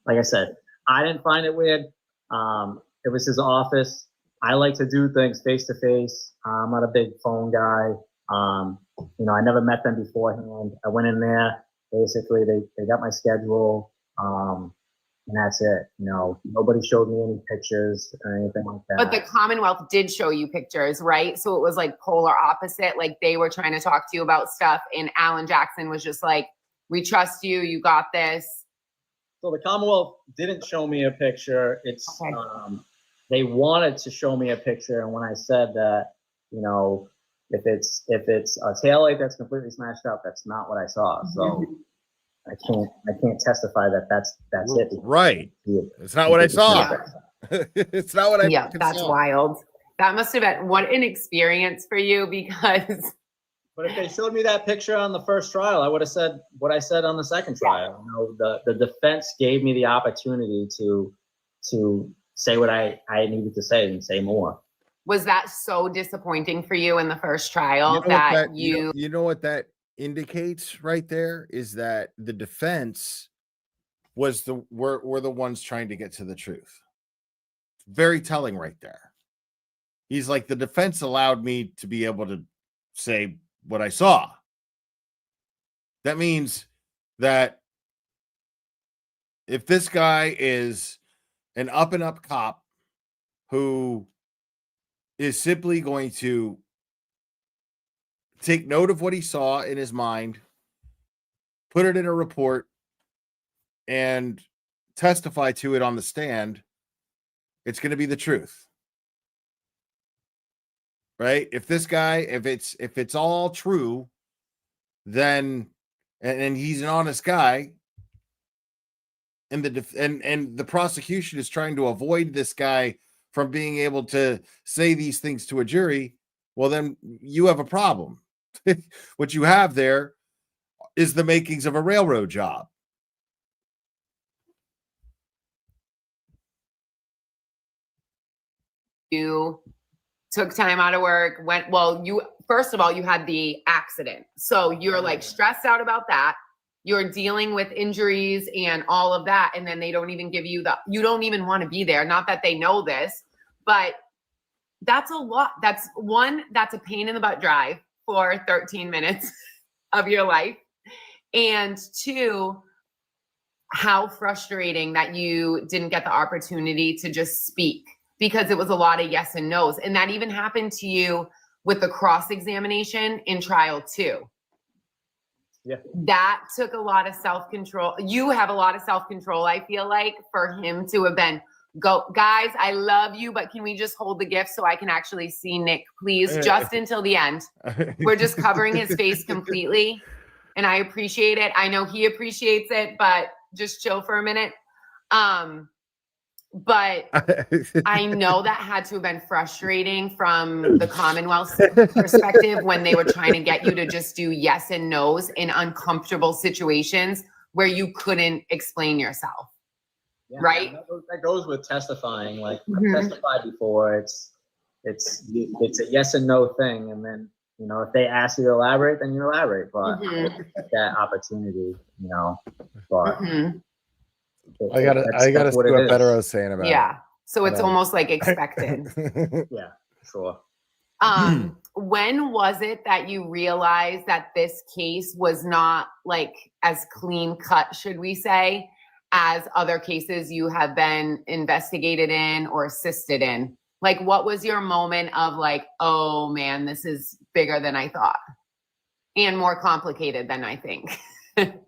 like I said, I didn't find it weird. It was his office. I like to do things face to face. I'm not a big phone guy. I never met them beforehand. I went in there. Basically, they got my schedule. And that's it. Nobody showed me any pictures or anything like that. But the Commonwealth did show you pictures, right? So it was like polar opposite. Like they were trying to talk to you about stuff, and Alan Jackson was just like, "We trust you. You got this." So the Commonwealth didn't show me a picture. It's okay. They wanted to show me a picture, and when I said that, if it's a taillight that's completely smashed up, that's not what I saw. So. I can't testify that that's it. Right. It's not what I saw. Yeah. It's not what I that's saw. wild. That must have been what an experience for you because but if they showed me that picture on the first trial, I would have said what I said on the second trial. The defense gave me the opportunity to say what I needed to say and say more. Was that so disappointing for you in the first trial you know what that indicates right there is that the defense were the ones trying to get to the truth. Very telling right there. He's like, the defense allowed me to be able to say what I saw. That means that if this guy is an up and up cop who is simply going to take note of what he saw in his mind, put it in a report, and testify to it on the stand, it's going to be the truth. Right? If this guy, if it's all true, then and he's an honest guy, and the prosecution is trying to avoid this guy from being able to say these things to a jury, well, then you have a problem. What you have there is the makings of a railroad job. You took time out of work, first of all, you had the accident. So you're like stressed out about that. You're dealing with injuries and all of that. And then they don't even give you you don't even want to be there. Not that they know this, but that's a lot. That's a pain in the butt drive for 13 minutes of your life. And two, how frustrating that you didn't get the opportunity to just speak because it was a lot of yes and no's. And that even happened to you with the cross-examination in trial 2. Yeah. That took a lot of self-control. You have a lot of self-control, I feel like, for him to have been, guys, I love you, but can we just hold the gift so I can actually see Nick, please, just until the end. We're just covering his face completely, and I appreciate it. I know he appreciates it, but just chill for a minute. But I know that had to have been frustrating from the Commonwealth's perspective when they were trying to get you to just do yes and no's in uncomfortable situations where you couldn't explain yourself. Yeah, right? That goes with testifying. Like I've testified before, it's a yes and no thing, and then if they ask you to elaborate, then you elaborate. But that opportunity, But I gotta see what Baros saying about it. Yeah, so it's almost like expected. Yeah, sure. When was it that you realized that this case was not like as clean cut, should we say, as other cases you have been investigated in or assisted in? Like, what was your moment of like, oh man, this is bigger than I thought and more complicated than I think?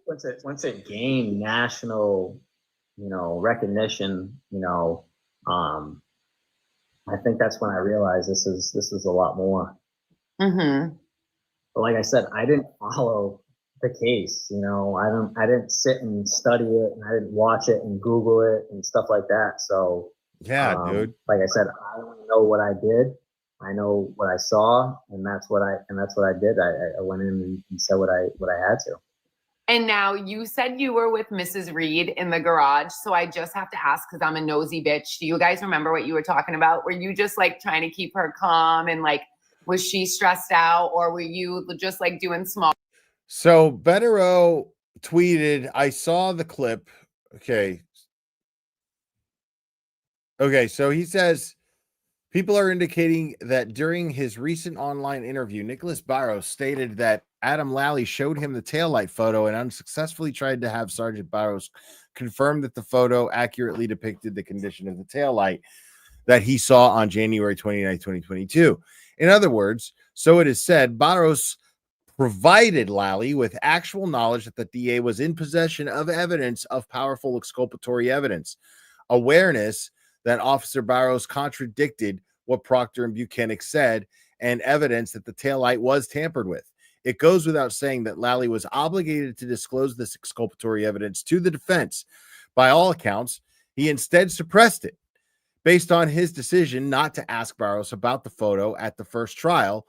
Once it gained national, recognition, I think that's when I realized this is a lot more. Mm-hmm. But like I said, I didn't follow the case. I didn't sit and study it, and I didn't watch it and Google it and stuff like that. So yeah, dude. Like I said, I only know what I did. I know what I saw, and that's what I did. I went in and said what I had to. And now you said you were with Mrs. Reed in the garage. So I just have to ask, because I'm a nosy bitch. Do you guys remember what you were talking about? Were you just like trying to keep her calm and like, was she stressed out, or were you just like doing small? So Betero tweeted, I saw the clip. Okay. So he says, people are indicating that during his recent online interview, Nicholas Baros stated that Adam Lally showed him the taillight photo and unsuccessfully tried to have Sergeant Baros confirm that the photo accurately depicted the condition of the taillight that he saw on January 29, 2022. In other words, so it is said, Baros provided Lally with actual knowledge that the DA was in possession of evidence of powerful exculpatory evidence, awareness that Officer Baros contradicted what Proctor and Buchanan said, and evidence that the taillight was tampered with. It goes without saying that Lally was obligated to disclose this exculpatory evidence to the defense. By all accounts, he instead suppressed it based on his decision not to ask Baros about the photo at the first trial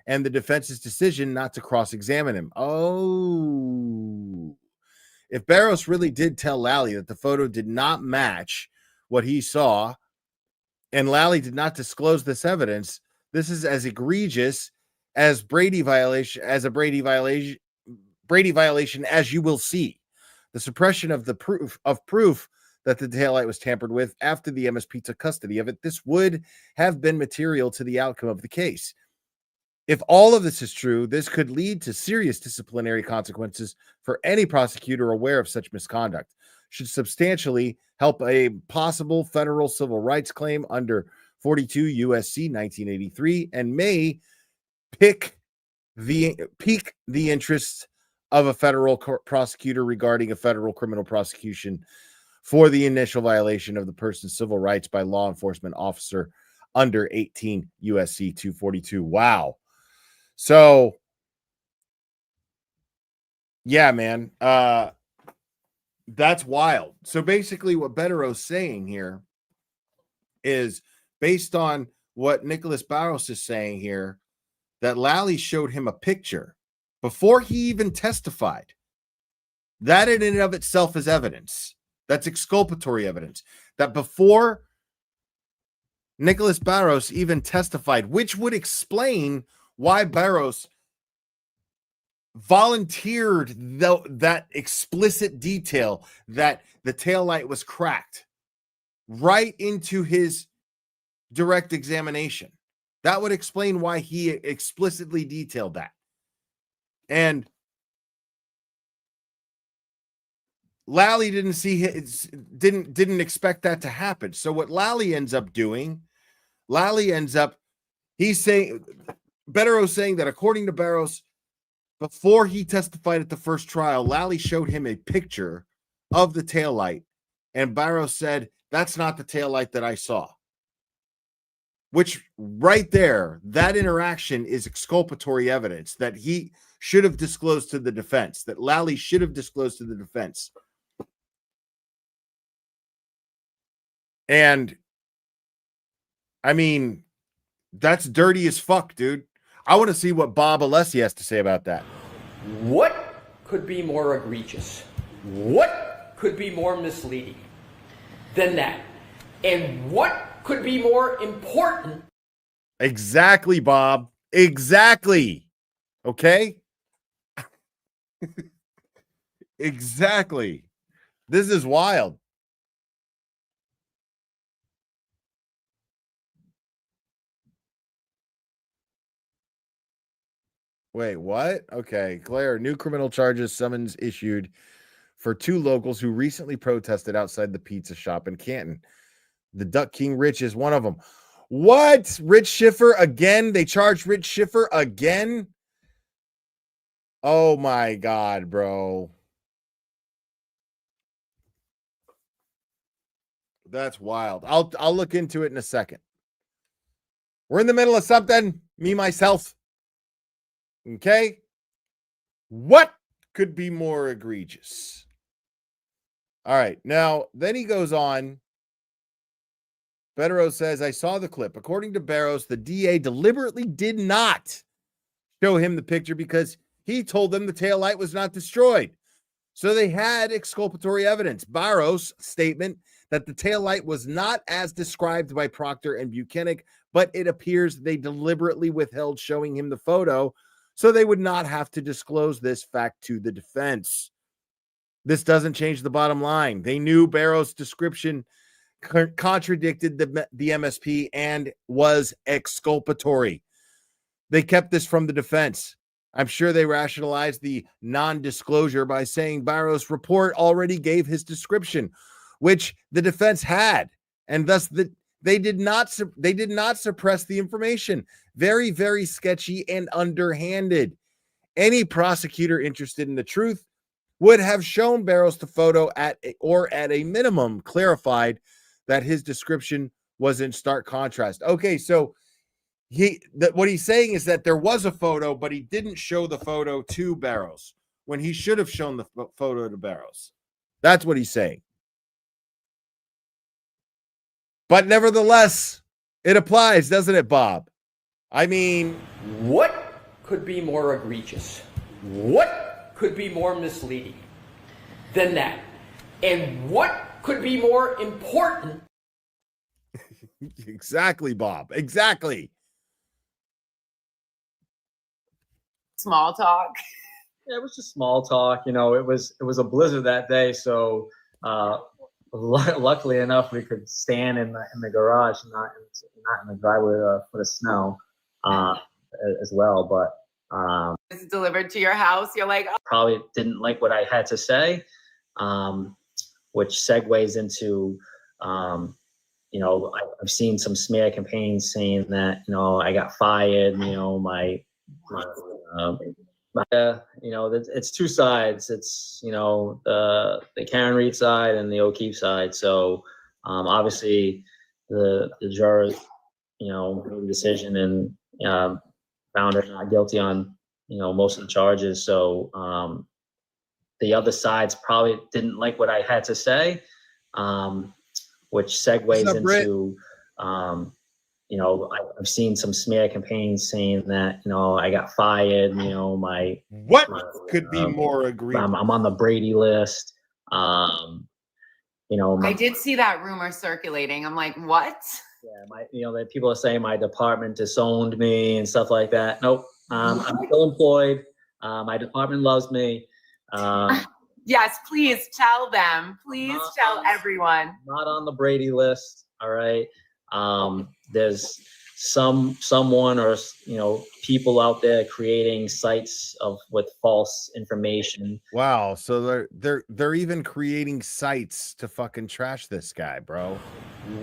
and the defense's decision not to cross-examine him. Oh, if Baros really did tell Lally that the photo did not match what he saw, and Lally did not disclose this evidence, this is as egregious as a Brady violation as you will see. The suppression of the proof that the taillight was tampered with after the MSP took custody of it, this would have been material to the outcome of the case. If all of this is true, this could lead to serious disciplinary consequences for any prosecutor aware of such misconduct. Should substantially help a possible federal civil rights claim under 42 USC 1983 and may pique the interest of a federal prosecutor regarding a federal criminal prosecution for the initial violation of the person's civil rights by law enforcement officer under 18 USC 242. Wow. So, yeah, man. That's wild. So basically what Betero's saying here is based on what Nicholas Baros is saying here, that Lally showed him a picture before he even testified. That in and of itself is evidence. That's exculpatory evidence. That before Nicholas Baros even testified, which would explain why Baros volunteered that explicit detail that the taillight was cracked right into his direct examination. That would explain why he explicitly detailed that. And Lally didn't expect that to happen. So what Lally ends up doing, he's saying, Betero's saying that according to Baros, before he testified at the first trial, Lally showed him a picture of the taillight, and Baros said, that's not the taillight that I saw. Which right there, that interaction is exculpatory evidence that he should have disclosed to the defense, that Lally should have disclosed to the defense. And I mean, that's dirty as fuck, dude. I want to see what Bob Alessi has to say about that. What could be more egregious? What could be more misleading than that? And what could be more important? Exactly, Bob. Exactly. Okay? Exactly. This is wild. Wait, what? Okay, Claire, new criminal charges summons issued for 2 locals who recently protested outside the pizza shop in Canton. The Duck King Rich is one of them. What? Rich Schiffer again? They charged Rich Schiffer again? Oh my God, bro. That's wild. I'll look into it in a second. We're in the middle of something, me, myself. Okay? What could be more egregious? All right. Now, then he goes on. Baros says, I saw the clip. According to Baros, the DA deliberately did not show him the picture because he told them the taillight was not destroyed. So they had exculpatory evidence. Baros' statement that the taillight was not as described by Proctor and Buchanan, but it appears they deliberately withheld showing him the photo so they would not have to disclose this fact to the defense. This doesn't change the bottom line. They knew Baros' description contradicted the MSP and was exculpatory. They kept this from the defense. I'm sure they rationalized the non-disclosure by saying Baros' report already gave his description, which the defense had, and thus they did not suppress the information. Very, very sketchy and underhanded. Any prosecutor interested in the truth would have shown Baros the photo at a minimum clarified that his description was in stark contrast. Okay, so what he's saying is that there was a photo, but he didn't show the photo to Baros when he should have shown the photo to Baros. That's what he's saying. But nevertheless, it applies, doesn't it, Bob? I mean, What could be more egregious? What could be more misleading than that? And what could be more important? Exactly, Bob. Exactly. Small talk. Yeah, it was just small talk. You know, it was a blizzard that day, so luckily enough, we could stand in the garage, not in the driveway for the snow as well. But It's delivered to your house. You're like, oh. Probably didn't like what I had to say, which segues into, you know, I've seen some smear campaigns saying that, you know, I got fired, you know, you know, it's two sides. It's, you know, the Karen Reed side and the O'Keefe side. So obviously the jurors, you know, made a decision and found her not guilty on, you know, most of the charges. So the other sides probably didn't like what I had to say, which segues into, you know, I've seen some smear campaigns saying that, you know, I got fired, you know, what could be more egregious? I'm on the Brady list. You know, I did see that rumor circulating. I'm like, what? Yeah, you know, that people are saying my department disowned me and stuff like that. Nope, I'm still employed. My department loves me. Yes, please tell them. Please tell everyone. Not on the Brady list. All right. There's someone or, you know, people out there creating sites with false information. Wow, so they're even creating sites to fucking trash this guy, bro.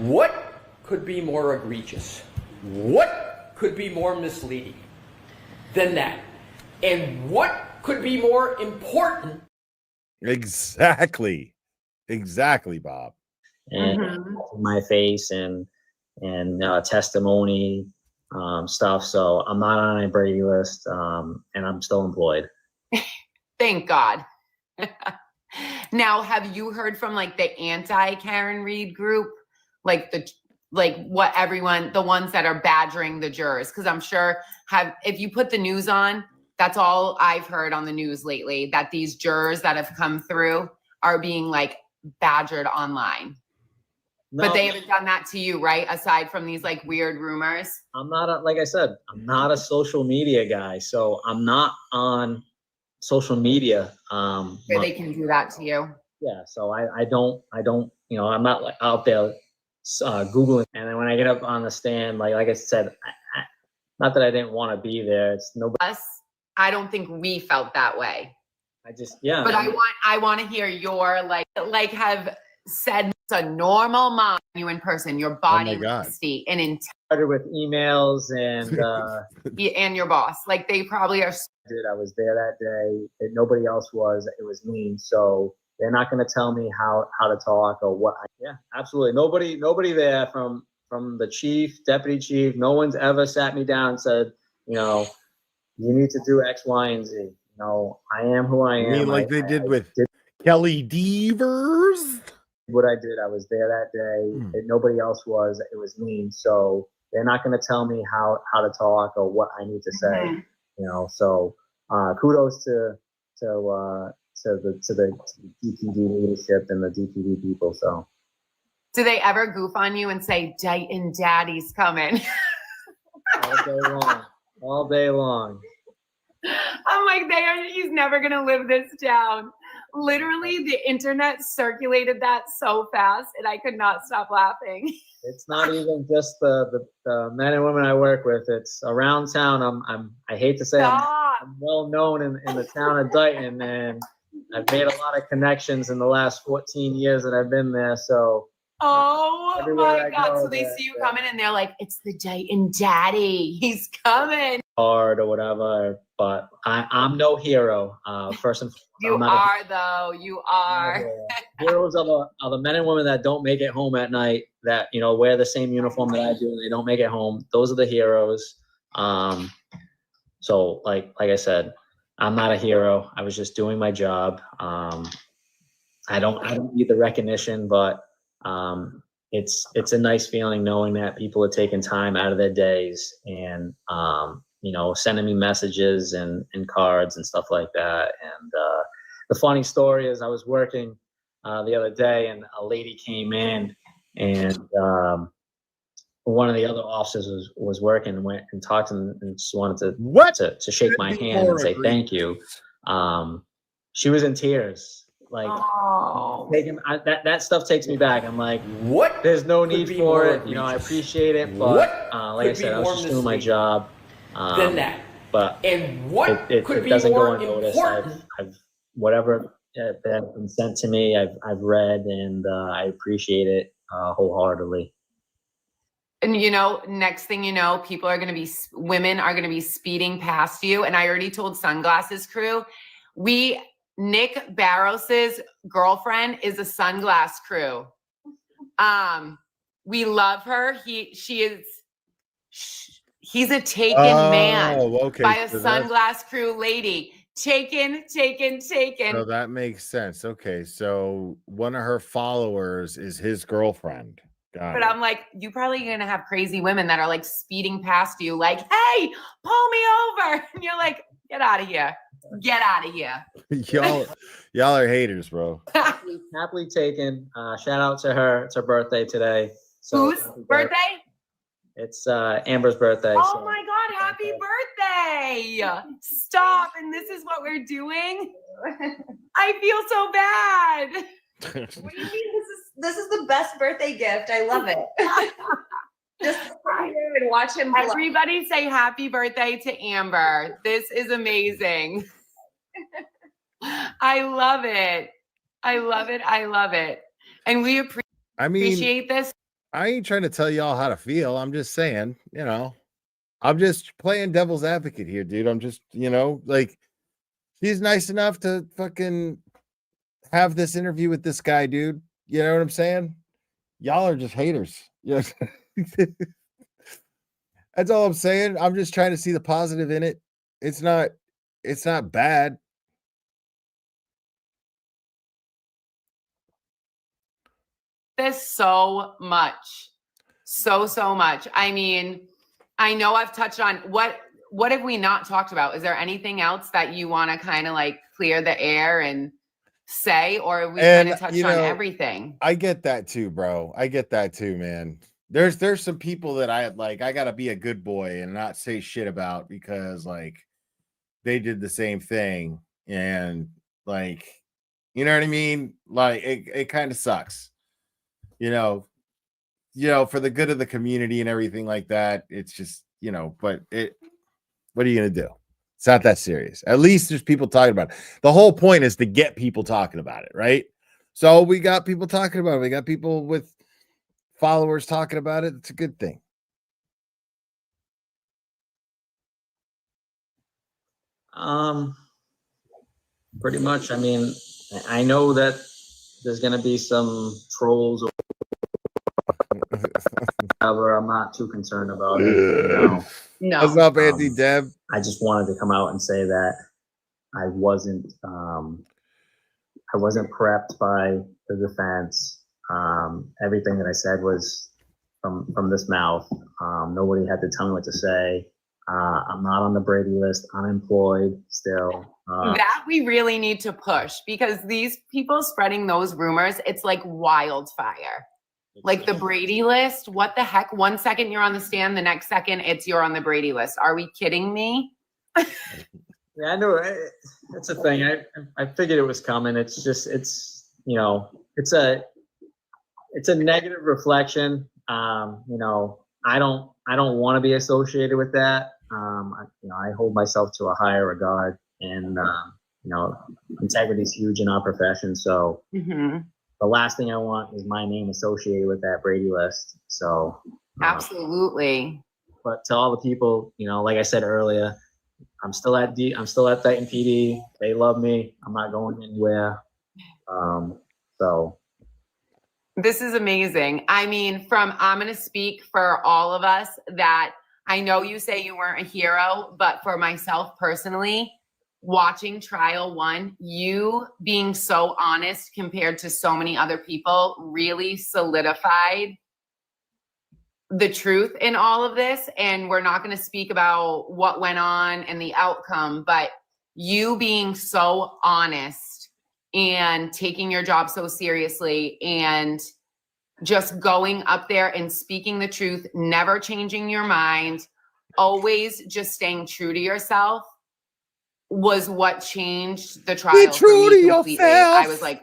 What could be more egregious? What could be more misleading than that? And what could be more important? Exactly, Bob. And my face and testimony stuff. So I'm not on a Brady list, and I'm still employed. Thank God. Now, have you heard from like the anti-Karen Reed group? The ones that are badgering the jurors? Because I'm sure if you put the news on, that's all I've heard on the news lately, that these jurors that have come through are being like badgered online. No, but they haven't done that to you, right? Aside from these like weird rumors. I'm not, like I said, I'm not a social media guy. So I'm not on social media. Where they can do that to you. Yeah. So I don't, you know, I'm not like out there Googling. And then when I get up on the stand, like I said, not that I didn't want to be there. It's nobody. I don't think we felt that way. I just, yeah. But I want to hear your like have said it's a normal mom you in person, your body honesty and intent. Started with emails and and your boss. Like they probably are. I was there that day. And nobody else was. It was me. So they're not going to tell me how to talk or what. Yeah, absolutely. Nobody there from the chief, deputy chief. No one's ever sat me down and said, you know, you need to do X, Y, and Z. No, I am who I am. I mean, like they did with Kelly Devers. What I did, I was there that day. And nobody else was. It was me. So they're not going to tell me how to talk or what I need to say. Mm-hmm. You know, so kudos to the DPD leadership and the DPD people. So, do they ever goof on you and say, "Dayton Daddy's coming"? all day long, all day long. I'm like, he's never gonna live this down. Literally, the internet circulated that so fast, and I could not stop laughing. It's not even just the men and women I work with. It's around town. I hate to say I'm well known in the town of Dayton, and I've made a lot of connections in the last 14 years that I've been there. So. Oh my God. So they see you coming and they're like, it's the Dayton Daddy. He's coming. Hard or whatever, but I'm no hero. First and foremost. You are, though. You are. Heroes are the men and women that don't make it home at night, that, you know, wear the same uniform that I do and they don't make it home. Those are the heroes. So like I said, I'm not a hero. I was just doing my job. I don't need the recognition, but it's a nice feeling knowing that people are taking time out of their days and, you know, sending me messages and cards and stuff like that. And the funny story is I was working the other day and a lady came in and one of the other officers was working and went and talked to them and just wanted to shake my hand and say thank you. She was in tears. Like that stuff takes me back. I'm like, what? There's no need for it. You know, I appreciate it, but like I said, I was just doing my job. Than that. But and what it could be doesn't more go unnoticed. important? I've whatever that's been sent to me, I've read and I appreciate it wholeheartedly. And you know, next thing you know, women are going to be speeding past you. And I already told Sunglasses Crew, Nick Baros's girlfriend is a Sunglass Crew. We love her. He's a taken man by a Sunglass Crew lady. Taken. So that makes sense. Okay, so one of her followers is his girlfriend. But I'm like, you probably gonna have crazy women that are like speeding past you, like, hey, pull me over. And you're like, get out of here. Get out of here. y'all are haters, bro. Happily taken. Shout out to her. It's her birthday today. So whose birthday? It's Amber's birthday. Oh my God, happy birthday. Stop. And this is what we're doing? I feel so bad. What do you mean? This is the best birthday gift. I love it. Just sit here and watch him. Everybody say happy birthday to Amber. This is amazing. I love it. I love it. And we appreciate this. I ain't trying to tell y'all how to feel. I'm just saying, you know, I'm just playing devil's advocate here, dude. I'm just, you know, like, she's nice enough to fucking have this interview with this guy, dude. You know what I'm saying? Y'all are just haters. Yes. That's all I'm saying. I'm just trying to see the positive in it. It's not bad. This so much. So much. I mean, I know I've touched on what have we not talked about? Is there anything else that you want to kind of like clear the air and say, or have we kind of touched on everything? I get that too, bro. I get that too, man. There's some people that I gotta be a good boy and not say shit about because like they did the same thing and like, you know what I mean? Like it kind of sucks. You know, for the good of the community and everything like that. It's just, you know, but what are you gonna do? It's not that serious. At least there's people talking about it. The whole point is to get people talking about it, right? So we got people talking about it. We got people with followers talking about it. It's a good thing. Pretty much. I mean, I know that there's going to be some trolls or whatever. I'm not too concerned about it. No. What's up, Auntie Deb? I just wanted to come out and say that I wasn't prepped by the defense. Everything that I said was from this mouth. Nobody had to tell me what to say. I'm not on the Brady list, unemployed still. That we really need to push, because these people spreading those rumors, it's like wildfire. Like the Brady list, what the heck? 1 second you're on the stand, the next second you're on the Brady list. Are we kidding me? Yeah, I know. That's the thing. I figured it was coming. It's just, it's a negative reflection. I don't want to be associated with that. I hold myself to a higher regard, and integrity is huge in our profession. So the last thing I want is my name associated with that Brady list. So absolutely. But to all the people, like I said earlier, I'm still at Dayton PD. They love me. I'm not going anywhere. So this is amazing. I mean, I'm going to speak for all of us that I know you say you weren't a hero, but for myself personally, watching trial one, you being so honest compared to so many other people really solidified the truth in all of this. And we're not going to speak about what went on and the outcome, but you being so honest and taking your job so seriously and just going up there and speaking the truth, never changing your mind, always just staying true to yourself was what changed the trial. Be true for me to completely. yourself. I was like,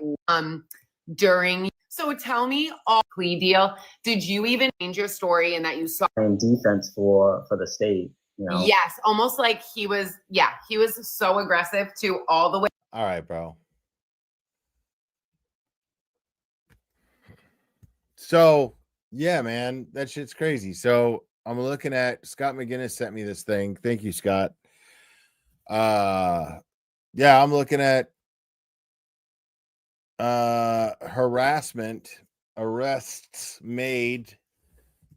during. So tell me, all plea deal, did you even change your story in that you saw in defense for the state? Yes, almost like he was so aggressive to all the way. All right, bro. So, yeah, man, that shit's crazy. So, I'm looking at Scott McGinnis sent me this thing. Thank you, Scott. Yeah, I'm looking at harassment, arrests made,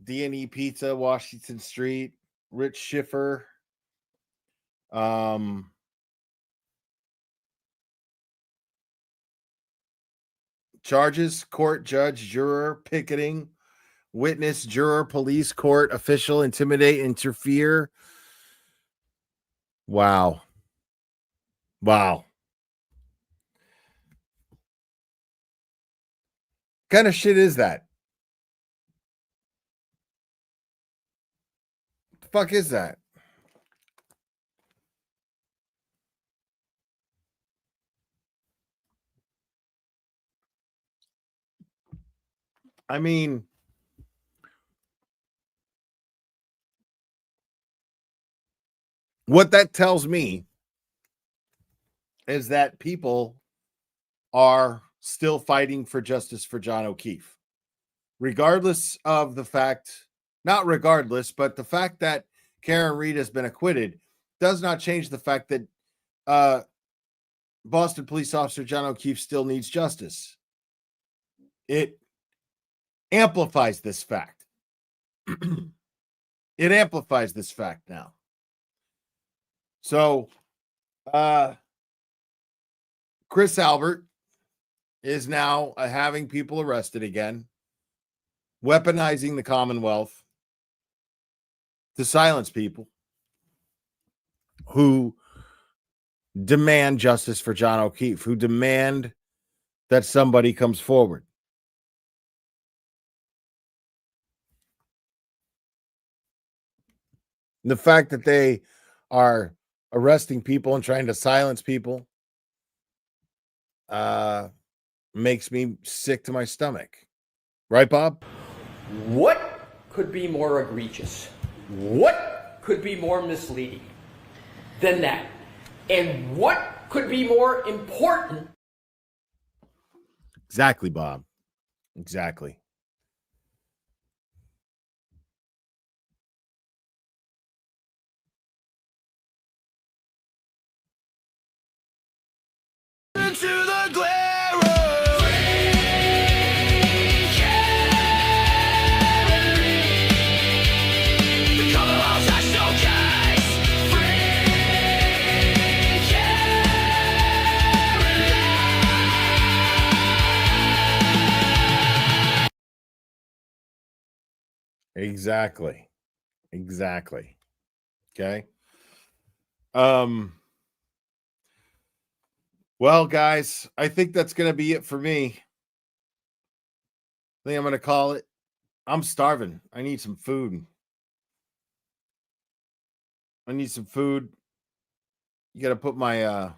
D&E Pizza, Washington Street, Rich Schiffer. Charges, court, judge, juror, picketing, witness, juror, police, court, official, intimidate, interfere. Wow. What kind of shit is that? The fuck is that? I mean, what that tells me is that people are still fighting for justice for John O'Keefe, regardless of the fact, not regardless, but the fact that Karen Reed has been acquitted does not change the fact that Boston police officer John O'Keefe still needs justice. It amplifies this fact. It amplifies this fact now. So, Chris Albert is now having people arrested again, weaponizing the Commonwealth to silence people who demand justice for John O'Keefe, who demand that somebody comes forward. The fact that they are arresting people and trying to silence people makes me sick to my stomach. Right, Bob? What could be more egregious? What could be more misleading than that? And what could be more important? Exactly, Bob. Exactly. Into the glare of the color of that showcase. Exactly. Exactly. Okay. Well, guys, I think that's gonna be it for me. I think I'm gonna call it. I'm starving. I need some food. I need some food. You gotta put my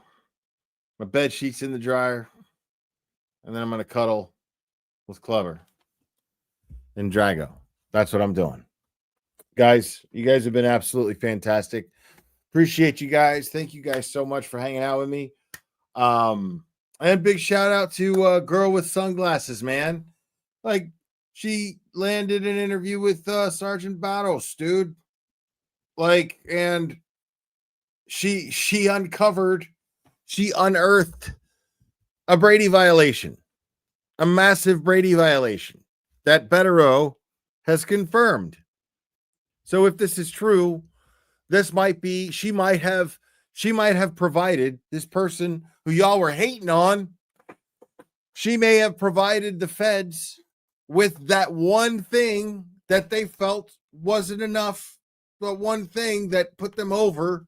my bed sheets in the dryer, and then I'm gonna cuddle with Clever and Drago. That's what I'm doing. Guys, you guys have been absolutely fantastic. Appreciate you guys. Thank you guys so much for hanging out with me. And big shout out to Girl with Sunglasses, man. Like, she landed an interview with Sergeant Baros, dude. Like, and she unearthed a Brady violation, a massive Brady violation that Bettero has confirmed. So if this is true, this might be, she might have provided this person who y'all were hating on. She may have provided the feds with that one thing that they felt wasn't enough, the one thing that put them over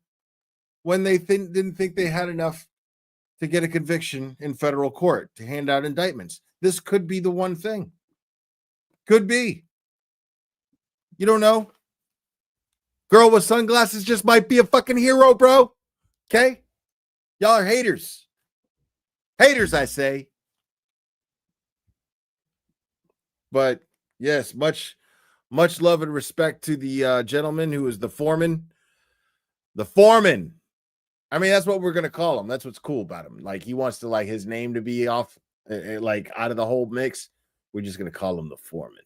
when they didn't think they had enough to get a conviction in federal court to hand out indictments. This could be the one thing. Could be. You don't know. Girl with sunglasses just might be a fucking hero, bro. Okay? Y'all are haters. Haters, I say. But yes, much love and respect to the gentleman who is the foreman. The foreman. I mean, that's what we're gonna call him. That's what's cool about him. Like, he wants to, like, his name to be off, like, out of the whole mix. We're just gonna call him the foreman.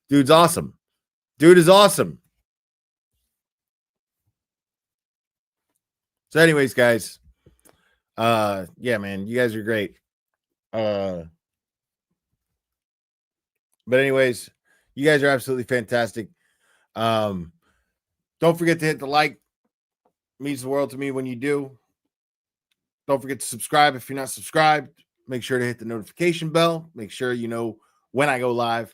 Dude's awesome. Dude is awesome. So, anyways, guys, yeah, man, you guys are great. But anyways, you guys are absolutely fantastic. Don't forget to hit the like. It means the world to me when you do. Don't forget to subscribe if you're not subscribed. Make sure to hit the notification bell. Make sure you know when I go live.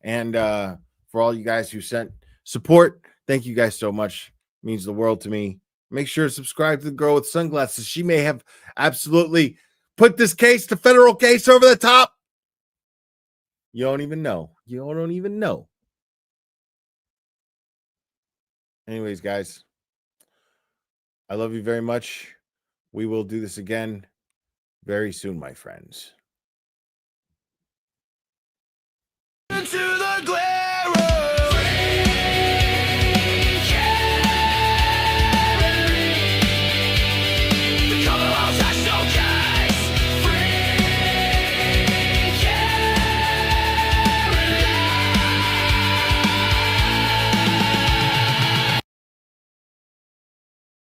And for all you guys who sent support, thank you guys so much. It means the world to me. Make sure to subscribe to the girl with sunglasses. She may have absolutely put this case, the federal case, over the top. You don't even know. You don't even know. Anyways, guys, I love you very much. We will do this again very soon, my friends.